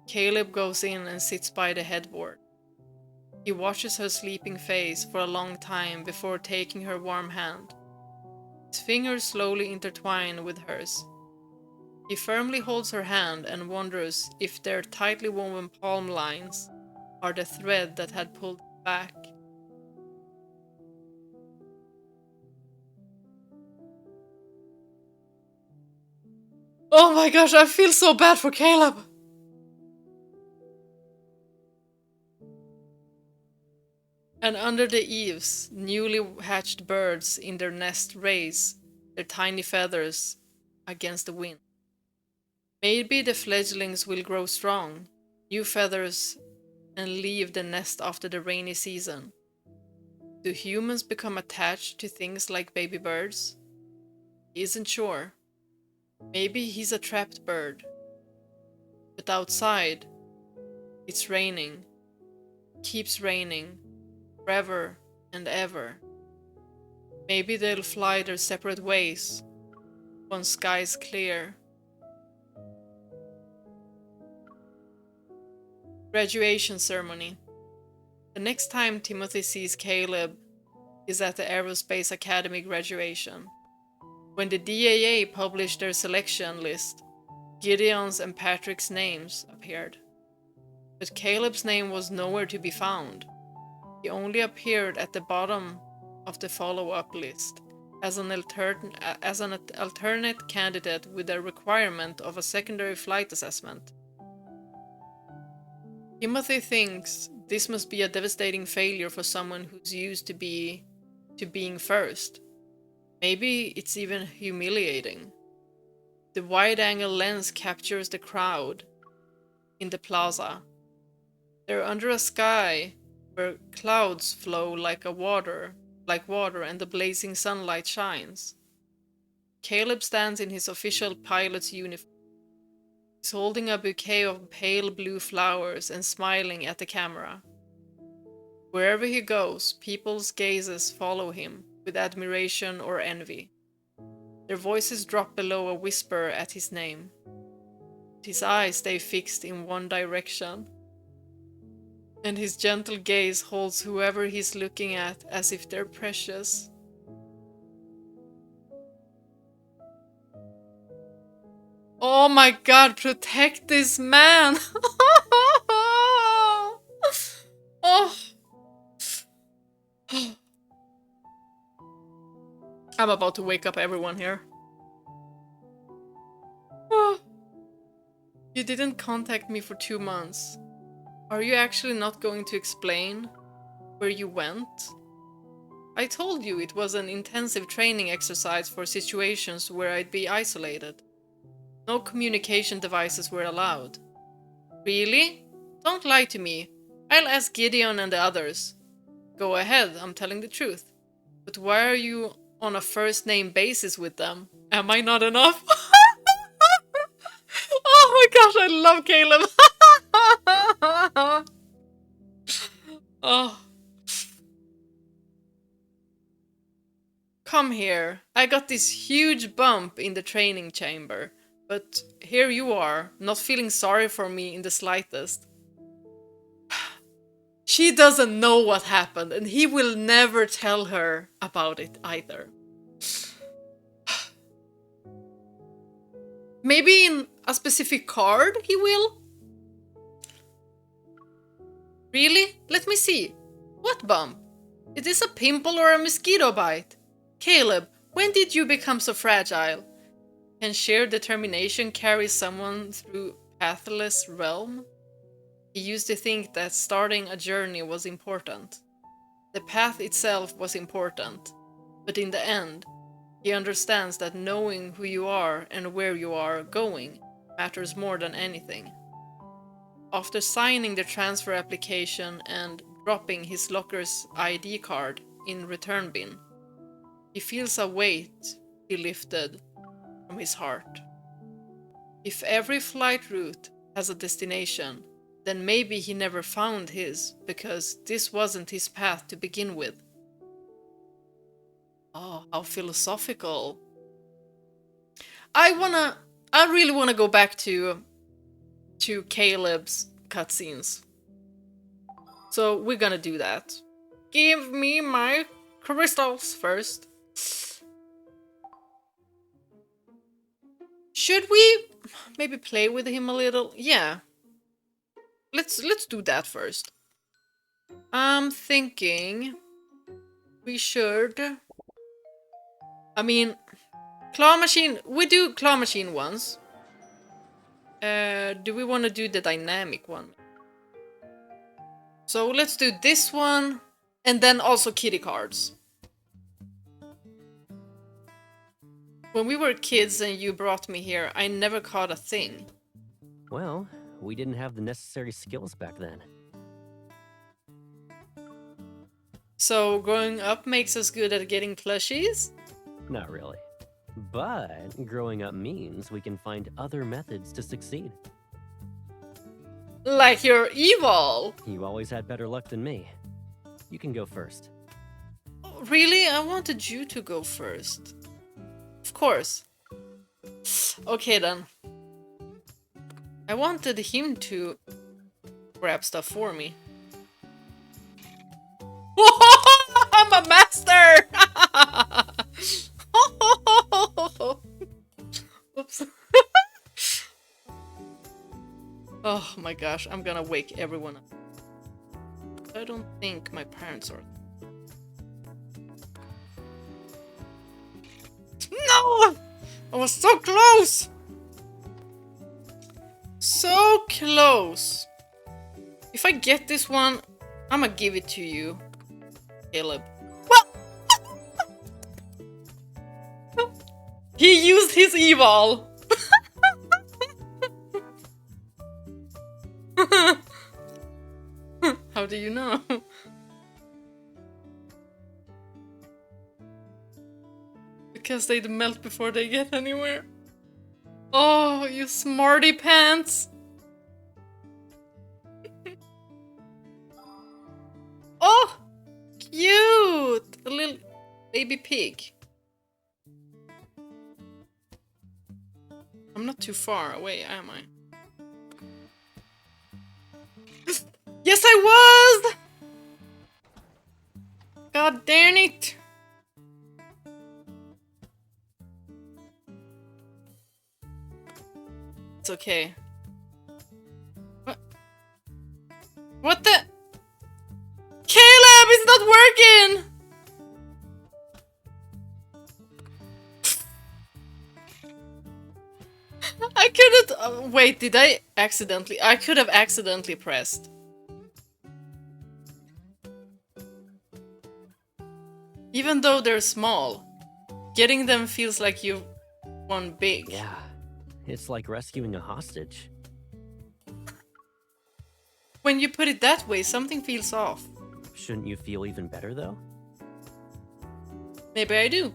Caleb goes in and sits by the headboard. He watches her sleeping face for a long time before taking her warm hand. His fingers slowly intertwine with hers. He firmly holds her hand and wonders if their tightly woven palm lines are the thread that had pulled him back. Oh my gosh, I feel so bad for Caleb! And under the eaves, newly hatched birds in their nest raise their tiny feathers against the wind. Maybe the fledglings will grow strong, new feathers, and leave the nest after the rainy season. Do humans become attached to things like baby birds? He isn't sure. Maybe he's a trapped bird. But outside, it's raining. It keeps raining. Forever and ever. Maybe they'll fly their separate ways once skies clear. Graduation ceremony. The next time Timothy sees Caleb is at the Aerospace Academy graduation. When the DAA published their selection list, Gideon's and Patrick's names appeared. But Caleb's name was nowhere to be found. He only appeared at the bottom of the follow-up list as an alternate candidate with a requirement of a secondary flight assessment. Timothy thinks this must be a devastating failure for someone who's used to being first. Maybe it's even humiliating. The wide-angle lens captures the crowd in the plaza. They're under a sky where clouds flow like water and the blazing sunlight shines. Caleb stands in his official pilot's uniform. He's holding a bouquet of pale blue flowers and smiling at the camera. Wherever he goes, people's gazes follow him with admiration or envy. Their voices drop below a whisper at his name. His eyes stay fixed in one direction, and his gentle gaze holds whoever he's looking at as if they're precious. Oh my god, protect this man! Oh. I'm about to wake up everyone here. Oh. You didn't contact me for 2 months. Are you actually not going to explain where you went? I told you it was an intensive training exercise for situations where I'd be isolated. No communication devices were allowed. Really? Don't lie to me. I'll ask Gideon and the others. Go ahead, I'm telling the truth. But why are you on a first name basis with them? Am I not enough? Oh my gosh, I love Caleb. Oh. Come here. I got this huge bump in the training chamber. But here you are, not feeling sorry for me in the slightest. She doesn't know what happened, and he will never tell her about it either. Maybe in a specific card he will? Really? Let me see. What bump? Is this a pimple or a mosquito bite? Caleb, when did you become so fragile? Can sheer determination carry someone through Pathless Realm? He used to think that starting a journey was important. The path itself was important, but in the end, he understands that knowing who you are and where you are going matters more than anything. After signing the transfer application and dropping his locker's ID card in return bin, he feels a weight be lifted from his heart. If every flight route has a destination, then maybe he never found his because this wasn't his path to begin with. Oh, how philosophical. I really wanna go back to Caleb's cutscenes. So we're gonna do that. Give me my crystals first. Should we maybe play with him a little? Yeah. Let's do that first. I'm thinking we should. I mean, claw machine. We do claw machine once. Do we want to do the dynamic one? So let's do this one, and then also kitty cards. When we were kids and you brought me here, I never caught a thing. Well, we didn't have the necessary skills back then. So growing up makes us good at getting plushies? Not really. But growing up means we can find other methods to succeed. Like you're evil! You always had better luck than me. You can go first. Really? I wanted you to go first. Of course. Okay then. I wanted him to grab stuff for me. I'm a master! Oops. Oh my gosh, I'm gonna wake everyone up. I don't think my parents are. No! I was so close! So close! If I get this one, I'm gonna give it to you, Caleb. He used his evil! How do you know? Because they'd melt before they get anywhere. Oh, you smarty pants! Oh! Cute! A little baby pig. I'm not too far away, am I? Yes, I was! God damn it! It's okay. What? What the? Caleb, it's not working! I couldn't. Wait, did I accidentally? I could have accidentally pressed. Even though they're small, getting them feels like you've won big. Yeah, it's like rescuing a hostage. When you put it that way, something feels off. Shouldn't you feel even better, though? Maybe I do.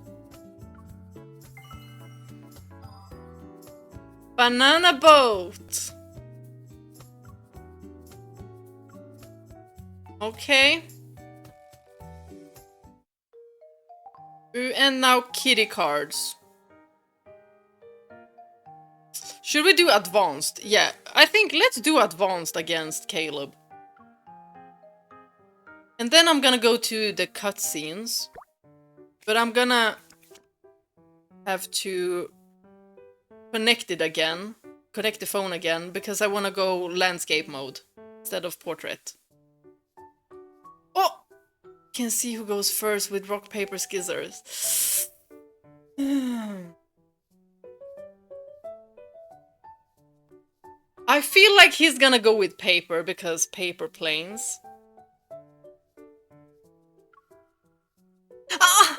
Banana boat. Okay. Ooh, and now kitty cards. Should we do advanced? Yeah, I think let's do advanced against Caleb. And then I'm gonna go to the cutscenes. But I'm gonna have to connect it again. Connect the phone again, because I wanna go landscape mode instead of portrait. Oh! Can see who goes first with rock, paper, scissors. I feel like he's gonna go with paper because paper planes. Ah!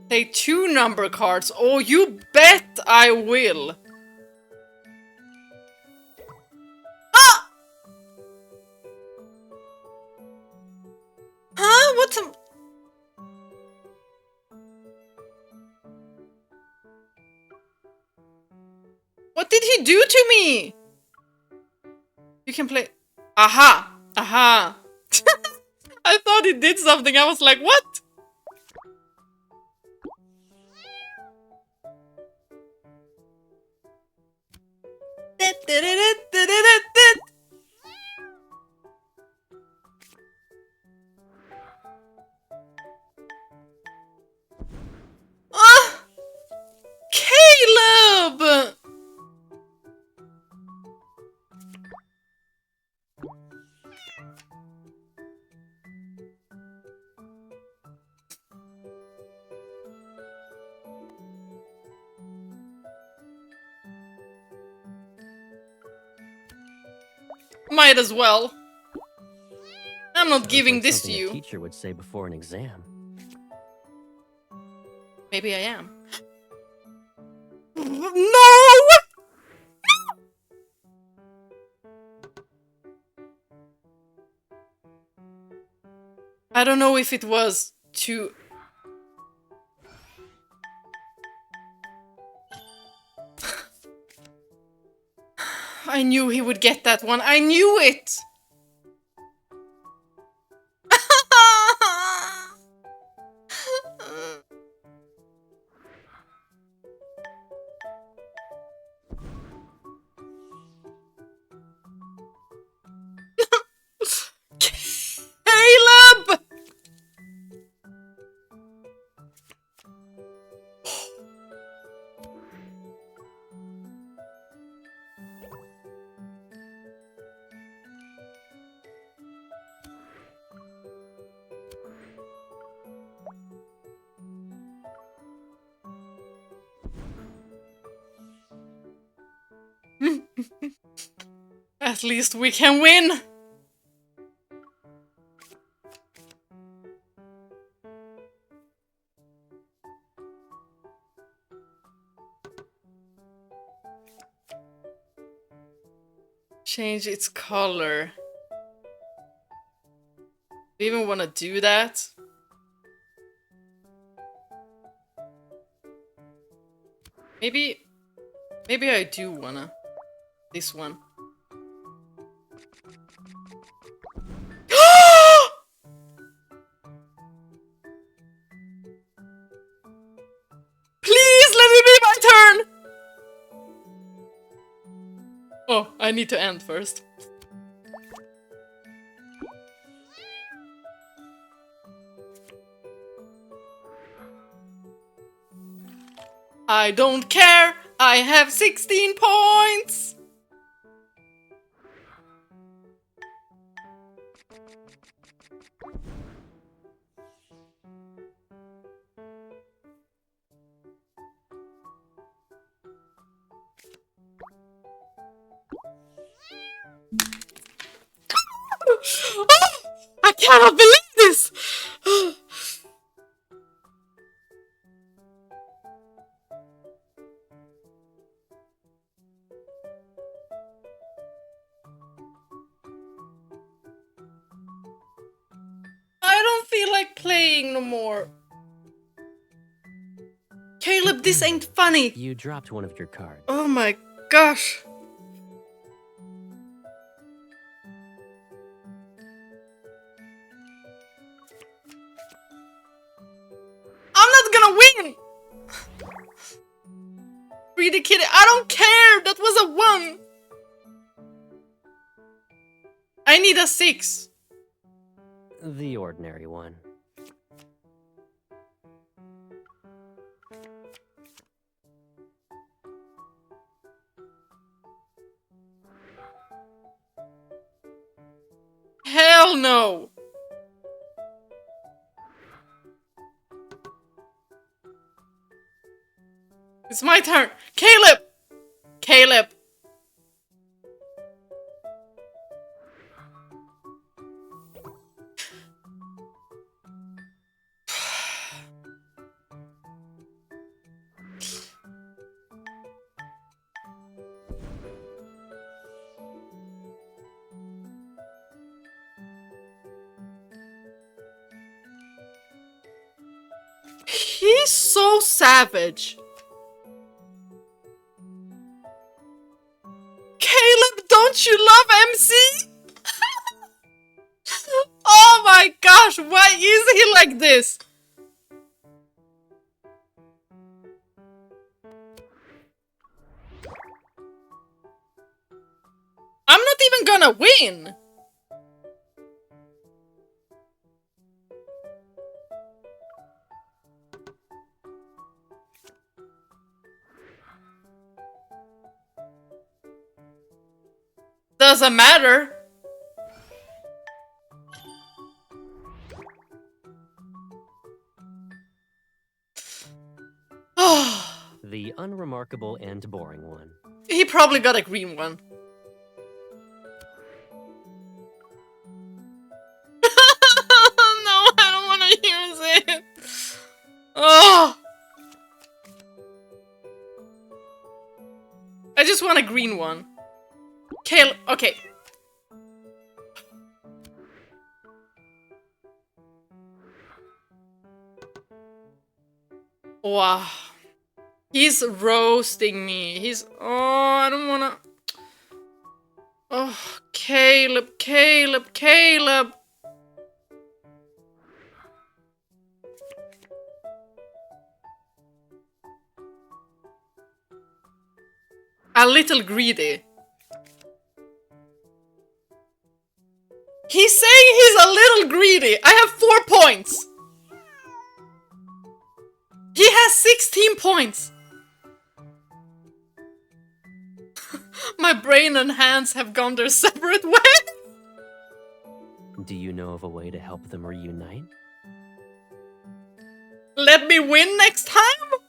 Say 2 number cards. Oh, you bet I will. Ah! Huh? What's a... What did he do to me? You can play... Aha! Aha! I thought he did something. I was like, what? Ah! Caleb! Might as well. I'm not Sounds giving like this to something a you. teacher would say before an exam. Maybe I am. No! I don't know if it was too... I knew he would get that one. I knew it! Caleb! At least we can win! Change its color. Do you even want to do that? Maybe I do wanna. This one. Please let it be my turn! Oh. I need to end first. I don't care! I have 16 points! I cannot believe this! I don't feel like playing no more. Caleb, this ain't funny. You dropped one of your cards. Oh my gosh. I'm not gonna win! Greedy kitty, I don't care! That was a 1! I need a 6. The ordinary one. Hell no! It's my turn! Caleb! Caleb! He's so savage. Caleb, don't you love MC? Oh my gosh, why is he like this? I'm not even gonna win. Doesn't matter. The unremarkable and boring one. He probably got a green one. No, I don't want to use it. Oh, I just want a green one. Caleb, okay. Wow. He's roasting me. He's... Oh, I don't wanna... Oh, Caleb, Caleb, Caleb. A little greedy. He's saying he's a little greedy. I have 4 points. He has 16 points. My brain and hands have gone their separate ways. Do you know of a way to help them reunite? Let me win next time?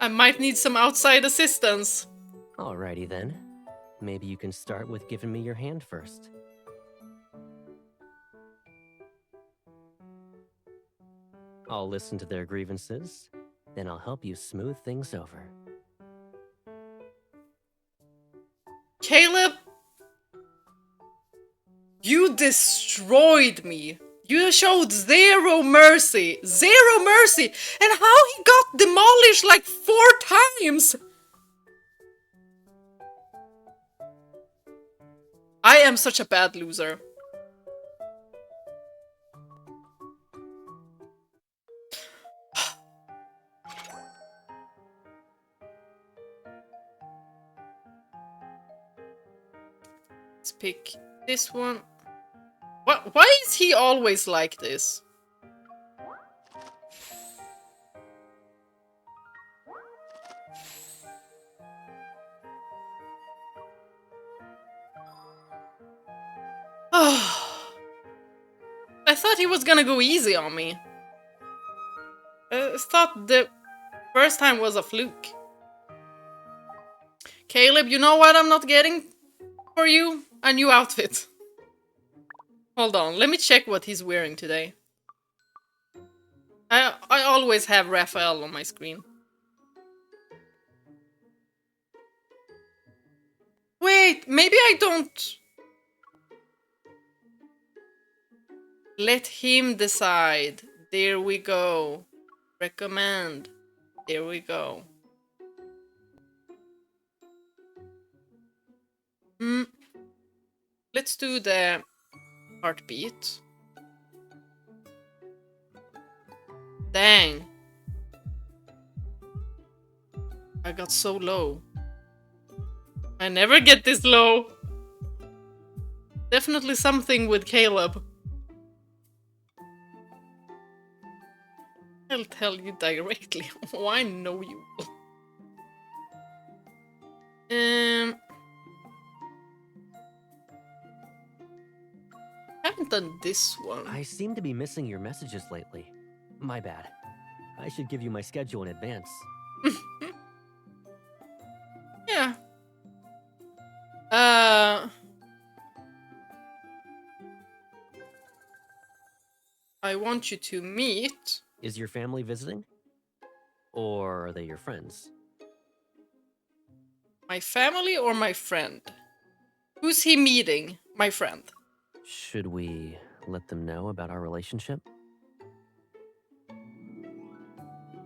I might need some outside assistance. Alrighty then. Maybe you can start with giving me your hand first. I'll listen to their grievances, then I'll help you smooth things over. Caleb, you destroyed me. You showed zero mercy. Zero mercy. And how he got demolished like 4 times. I am such a bad loser. Let's pick this one. What? Why is he always like this? I thought he was gonna go easy on me. I thought the first time was a fluke. Caleb, you know what I'm not getting for you? A new outfit. Hold on, let me check what he's wearing today. I always have Raphael on my screen. Wait, maybe I don't... Let him decide. There we go. Recommend. There we go. Let's do the heartbeat. Dang. I got so low. I never get this low. Definitely something with Caleb. I'll tell you directly. Oh, I know you will. Haven't done this one. I seem to be missing your messages lately. My bad. I should give you my schedule in advance. Yeah. I want you to meet... Is your family visiting? Or are they your friends? My family or my friend? Who's he meeting? My friend. Should we let them know about our relationship?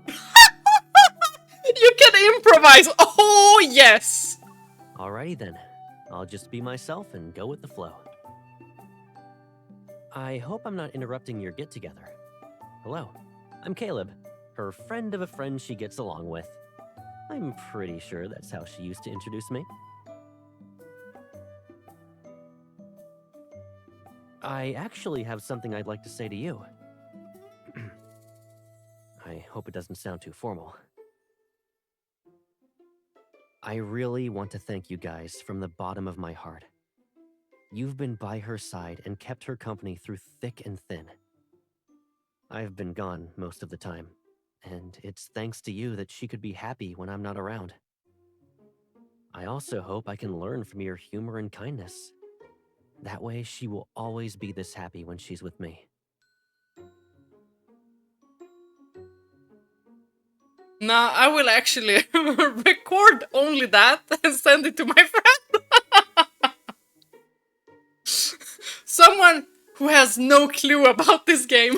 You can improvise! Oh, yes! Alrighty then. I'll just be myself and go with the flow. I hope I'm not interrupting your get-together. Hello, I'm Caleb, her friend of a friend she gets along with. I'm pretty sure that's how she used to introduce me. I actually have something I'd like to say to you. I hope it doesn't sound too formal. I really want to thank you guys from the bottom of my heart. You've been by her side and kept her company through thick and thin. I've been gone most of the time, and it's thanks to you that she could be happy when I'm not around. I also hope I can learn from your humor and kindness. That way, she will always be this happy when she's with me. Nah, I will actually record only that and send it to my friend. Someone who has no clue about this game.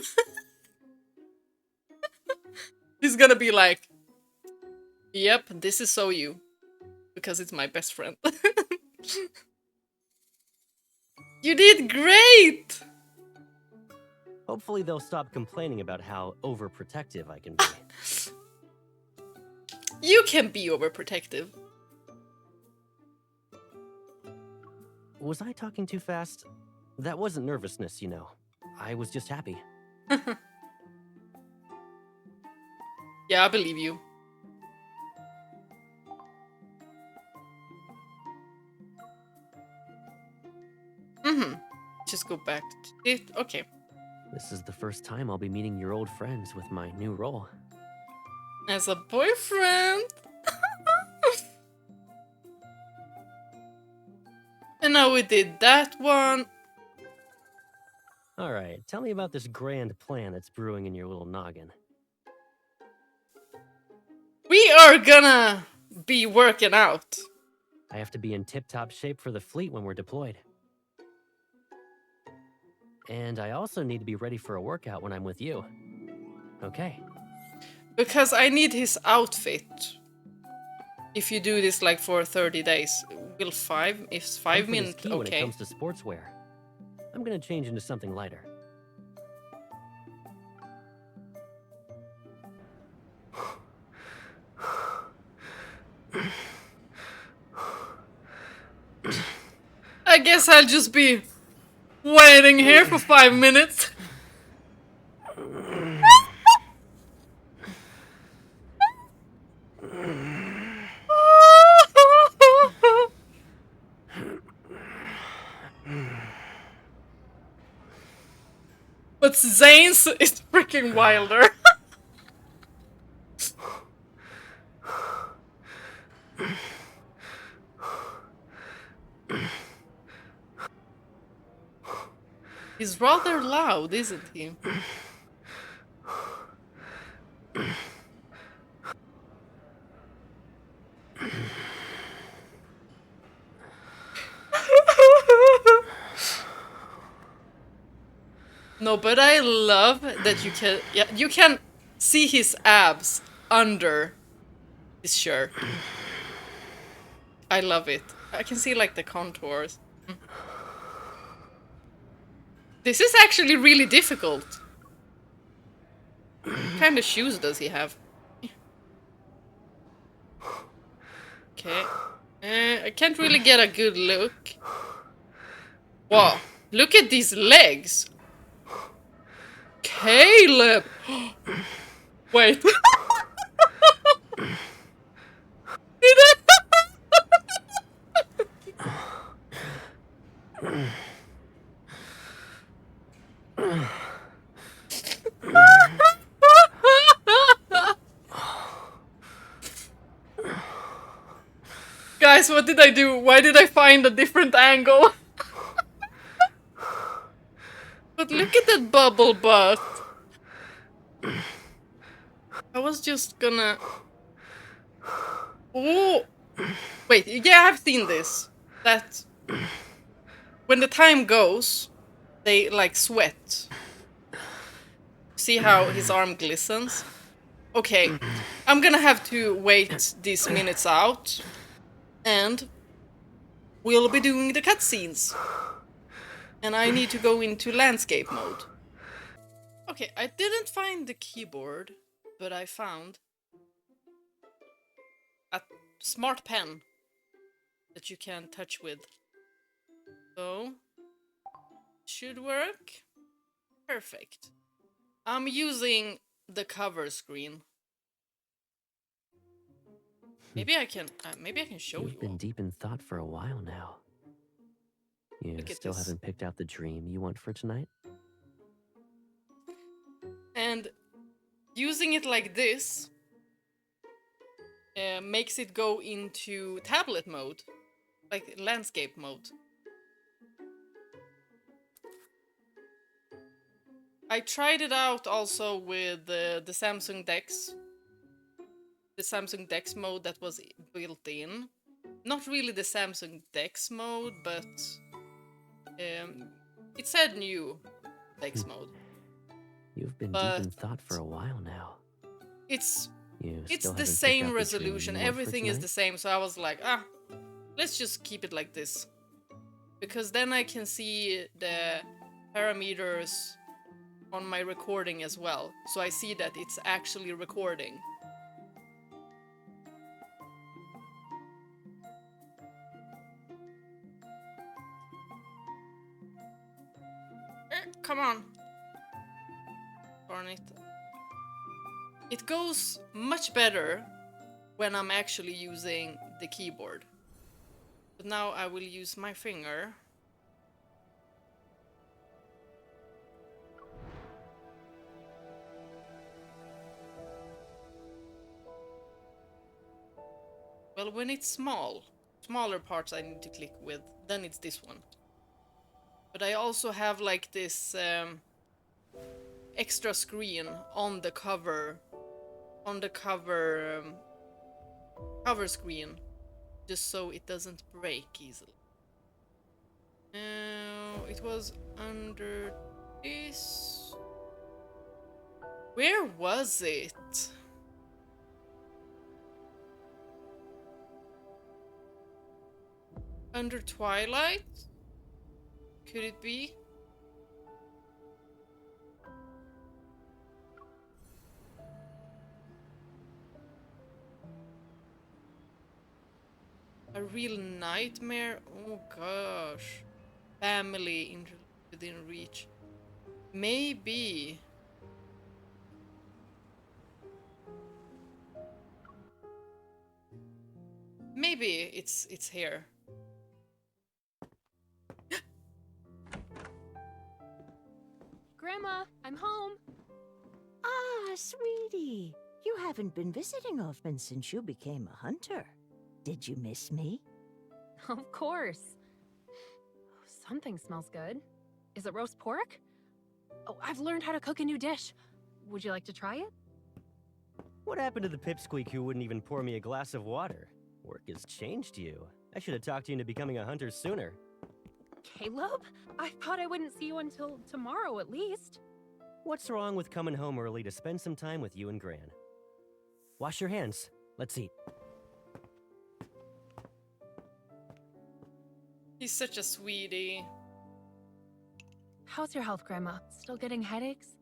He's gonna be like, yep, this is so you. Because it's my best friend. You did great! Hopefully they'll stop complaining about how overprotective I can be. You can be overprotective. Was I talking too fast? That wasn't nervousness, you know. I was just happy. Yeah, I believe you. Just go back to it. Okay. This is the first time I'll be meeting your old friends with my new role. As a boyfriend. And now we did that one. Alright, tell me about this grand plan that's brewing in your little noggin. We are gonna be working out. I have to be in tip-top shape for the fleet when we're deployed. And I also need to be ready for a workout when I'm with you. Okay. Because I need his outfit. If you do this like for 30 days. Will 5? If 5 Comfort is minutes, key when it okay. comes to sportswear. I'm gonna change into something lighter. I guess I'll just be waiting here for 5 minutes. But Zane's is freaking wilder. He's rather loud, isn't he? No, but I love that you can see his abs under his shirt. I love it. I can see like the contours. This is actually really difficult. What kind of shoes does he have? Okay. I can't really get a good look. Wow. Look at these legs. Caleb! Wait. Guys, what did I do? Why did I find a different angle? But look at that bubble butt. I was just gonna... Oh! Wait, yeah, I've seen this. That... When the time goes, they, like, sweat. See how his arm glistens? Okay, I'm gonna have to wait these minutes out. And... we'll be doing the cutscenes. And I need to go into landscape mode. Okay, I didn't find the keyboard, but I found a smart pen that you can touch with. So, should work. Perfect. I'm using the cover screen. Maybe I can show you. You've been deep in thought for a while now. You Look at still this. haven't picked out the dream you want for tonight? And using it like this makes it go into tablet mode, like landscape mode. I tried it out also with the Samsung Dex. The Samsung Dex mode that was built in. Not really the Samsung Dex mode, but it said new Dex mode. You've been But deep in thought for a while now. It's You it's still the haven't picked same out the dream resolution. you want for Everything is tonight? the same. So I was like, let's just keep it like this. Because then I can see the parameters on my recording as well. So I see that it's actually recording. Come on. Darn it. It goes much better when I'm actually using the keyboard. But now I will use my finger. Well, when it's smaller parts I need to click with, then it's this one. But I also have like this extra screen on the cover cover screen, just so it doesn't break easily. It was under this. Where was it? Under Twilight? Could it be? A real nightmare? Oh gosh. family within reach. Maybe. Maybe it's here. Grandma, I'm home. Ah, sweetie. You haven't been visiting often since you became a hunter. Did you miss me? Of course. Something smells good. Is it roast pork? Oh, I've learned how to cook a new dish. Would you like to try it? What happened to the pipsqueak who wouldn't even pour me a glass of water? Work has changed you. I should have talked you into becoming a hunter sooner. Caleb? I thought I wouldn't see you until tomorrow at least. What's wrong with coming home early to spend some time with you and Gran? Wash your hands. Let's eat. He's such a sweetie. How's your health, Grandma? Still getting headaches?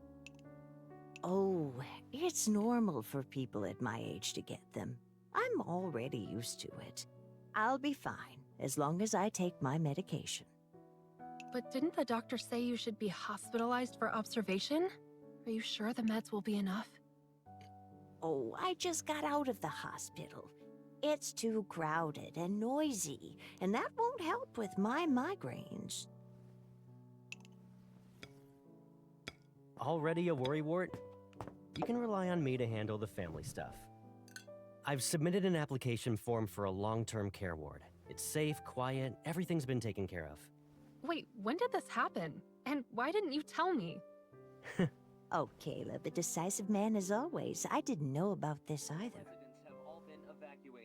Oh, it's normal for people at my age to get them. I'm already used to it. I'll be fine as long as I take my medication. But didn't the doctor say you should be hospitalized for observation? Are you sure the meds will be enough? Oh, I just got out of the hospital. It's too crowded and noisy, and that won't help with my migraines. Already a worrywart? You can rely on me to handle the family stuff. I've submitted an application form for a long-term care ward. It's safe, quiet, everything's been taken care of. Wait, when did this happen? And why didn't you tell me? Oh, Caleb, a decisive man as always. I didn't know about this either.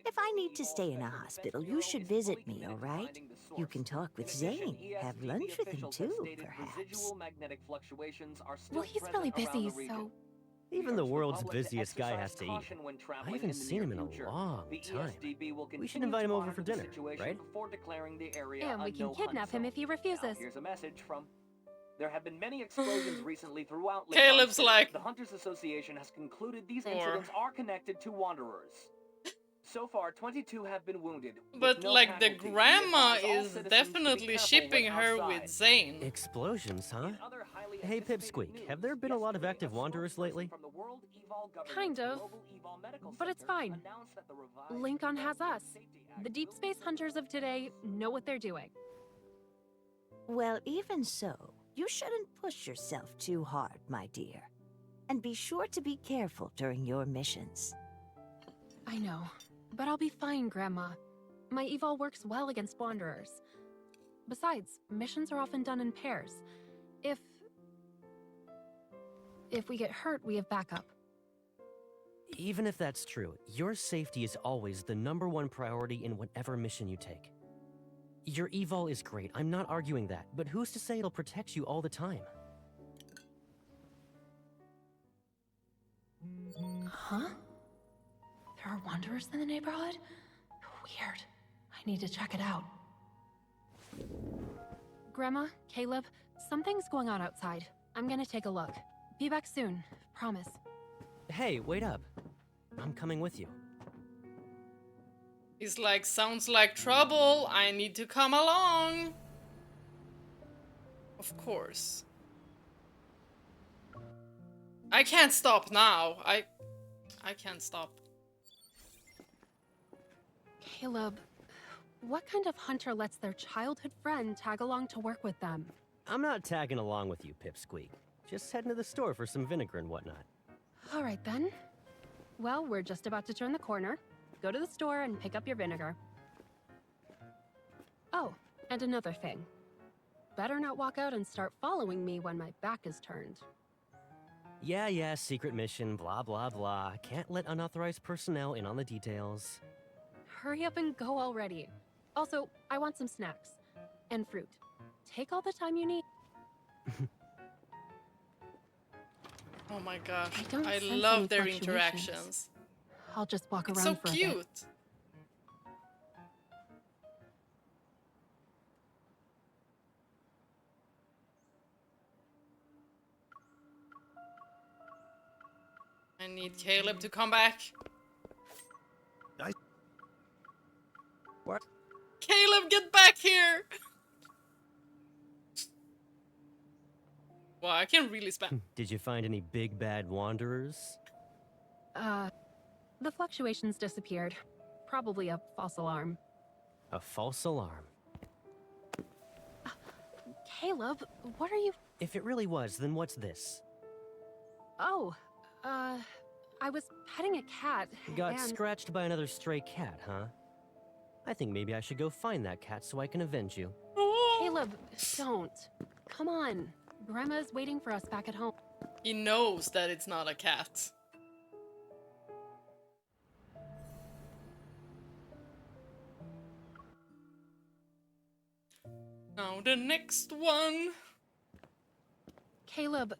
If I need to stay in a hospital, you should visit me, all right? You can talk with Zane, have lunch with him too, perhaps. Well, he's really busy, so... Even the world's busiest guy has to eat. I haven't seen him in a long time. We should invite him over for dinner, right? And we can kidnap him if he refuses. Here's a message from... There have been many explosions recently throughout Lincoln Caleb's City. like... The Hunters Association has concluded these incidents are connected to Wanderers. So far, 22 have been wounded. But like the grandma is definitely shipping her with Zane. Explosions, huh? Hey, Pipsqueak, have there been a lot of active wanderers lately? Kind of. But it's fine. Lincoln has us. The Deepspace hunters of today know what they're doing. Well, even so, you shouldn't push yourself too hard, my dear. And be sure to be careful during your missions. I know. But I'll be fine, Grandma. My evil works well against wanderers. Besides, missions are often done in pairs. If we get hurt, we have backup. Even if that's true, your safety is always the #1 priority in whatever mission you take. Your evol is great, I'm not arguing that, but who's to say it'll protect you all the time? Huh? There are wanderers in the neighborhood? Weird. I need to check it out. Grandma, Caleb, something's going on outside. I'm gonna take a look. Be back soon, promise. Hey, wait up. I'm coming with you. He's like, sounds like trouble. I need to come along. Of course. I can't stop now. I can't stop. Caleb, what kind of hunter lets their childhood friend tag along to work with them? I'm not tagging along with you, Pipsqueak. Just heading to the store for some vinegar and whatnot. All right then. Well, we're just about to turn the corner. Go to the store and pick up your vinegar. Oh, and another thing. Better not walk out and start following me when my back is turned. Yeah, secret mission, blah, blah, blah. Can't let unauthorized personnel in on the details. Hurry up and go already. Also, I want some snacks. And fruit. Take all the time you need. Oh my gosh. I I sense love any their fluctuations. interactions. I'll just walk It's around so for a bit. cute. I need Caleb to come back. What? Caleb, get back here! Well, I can really spam. Did you find any big bad wanderers? The fluctuations disappeared. Probably a false alarm. A false alarm. Caleb, what are you... If it really was, then what's this? Oh, I was petting a cat, Got and... scratched by another stray cat, huh? I think maybe I should go find that cat so I can avenge you. Caleb, don't. Come on. Grandma's waiting for us back at home. He knows that it's not a cat. Now the next one. Caleb,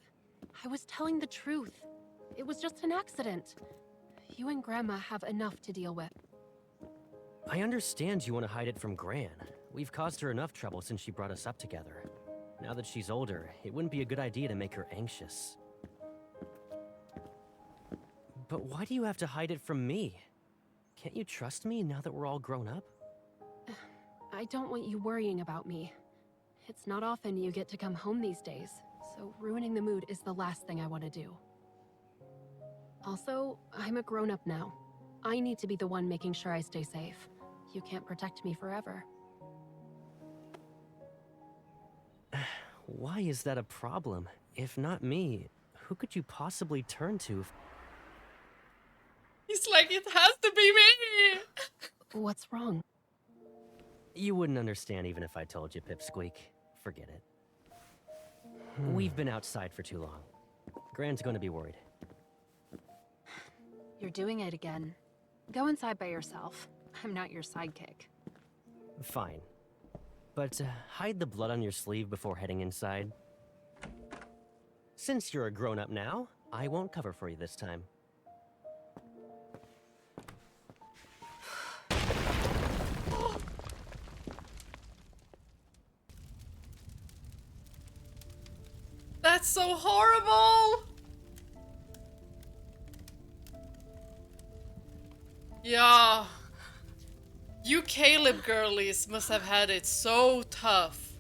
I was telling the truth. It was just an accident. You and Grandma have enough to deal with. I understand you want to hide it from Gran. We've caused her enough trouble since she brought us up together. Now that she's older, it wouldn't be a good idea to make her anxious. But why do you have to hide it from me? Can't you trust me now that we're all grown up? I don't want you worrying about me. It's not often you get to come home these days, so ruining the mood is the last thing I want to do. Also, I'm a grown-up now. I need to be the one making sure I stay safe. You can't protect me forever. Why is that a problem? If not me, who could you possibly turn to? He's like, it has to be me! What's wrong? You wouldn't understand even if I told you, Pipsqueak. Forget it. We've been outside for too long. Gran's gonna be worried. You're doing it again. Go inside by yourself. I'm not your sidekick. Fine. But hide the blood on your sleeve before heading inside. Since you're a grown-up now, I won't cover for you this time. That's so horrible! Yeah. You Caleb girlies must have had it so tough.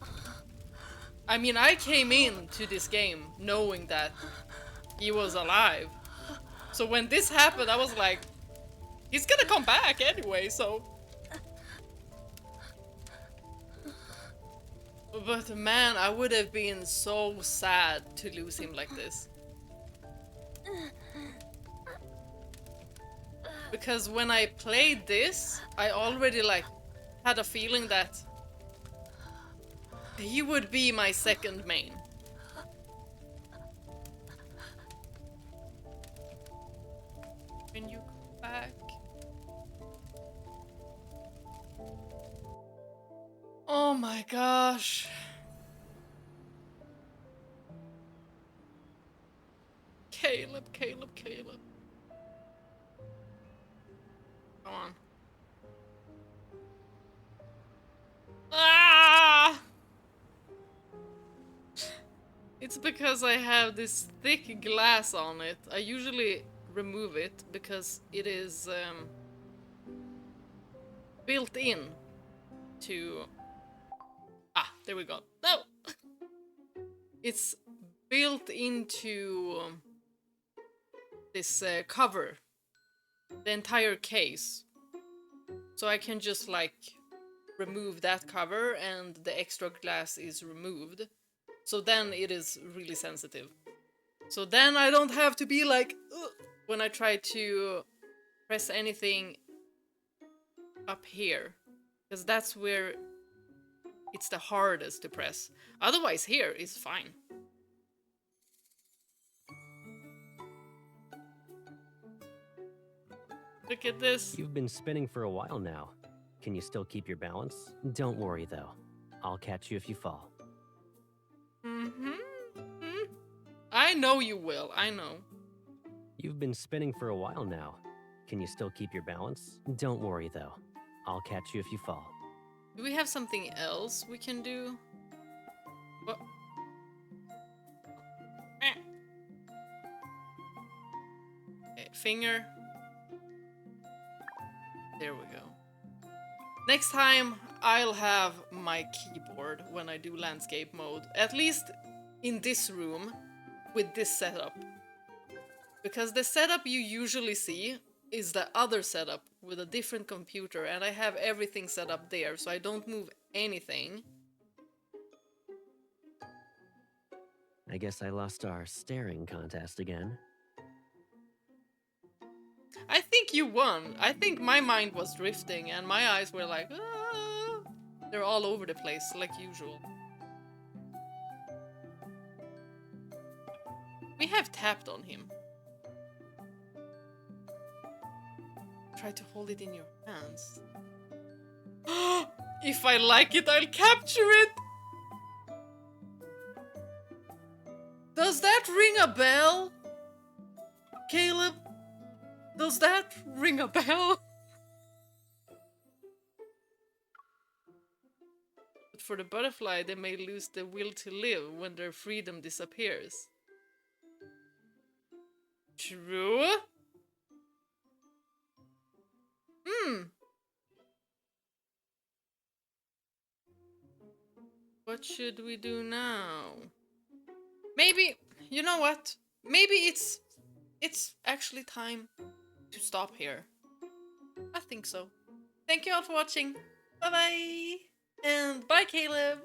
I mean, I came into this game knowing that he was alive. So when this happened, I was like, he's gonna come back anyway, so... But man, I would have been so sad to lose him like this. Because when I played this, I already like had a feeling that he would be my second main. When you come back. Oh my gosh. Caleb, Caleb, Caleb. Come on. Ah! It's because I have this thick glass on it. I usually remove it because it is built in to... Ah, there we go. No! It's built into this cover. The entire case. So I can just like remove that cover and the extra glass is removed. So then it is really sensitive. So then I don't have to be like ugh, when I try to press anything up here. Because that's where it's the hardest to press. Otherwise here is fine. Look at this. You've been spinning for a while now. Can you still keep your balance? Don't worry though. I'll catch you if you fall. I know you will, I know. You've been spinning for a while now. Can you still keep your balance? Don't worry though. I'll catch you if you fall. Do we have something else we can do? What? Okay, finger. There we go. Next time, I'll have my keyboard when I do landscape mode. At least in this room with this setup. Because the setup you usually see is the other setup with a different computer, and I have everything set up there, so I don't move anything. I guess I lost our staring contest again. I think you won. I think my mind was drifting and my eyes were like, ah. They're all over the place, like usual. We have tapped on him. Try to hold it in your hands. If I like it, I'll capture it! Does that ring a bell? Caleb? Does that ring a bell? But for the butterfly, they may lose the will to live when their freedom disappears. True? What should we do now? Maybe, you know what? Maybe it's actually time to stop here. I think so. Thank you all for watching. Bye bye. And bye, Caleb.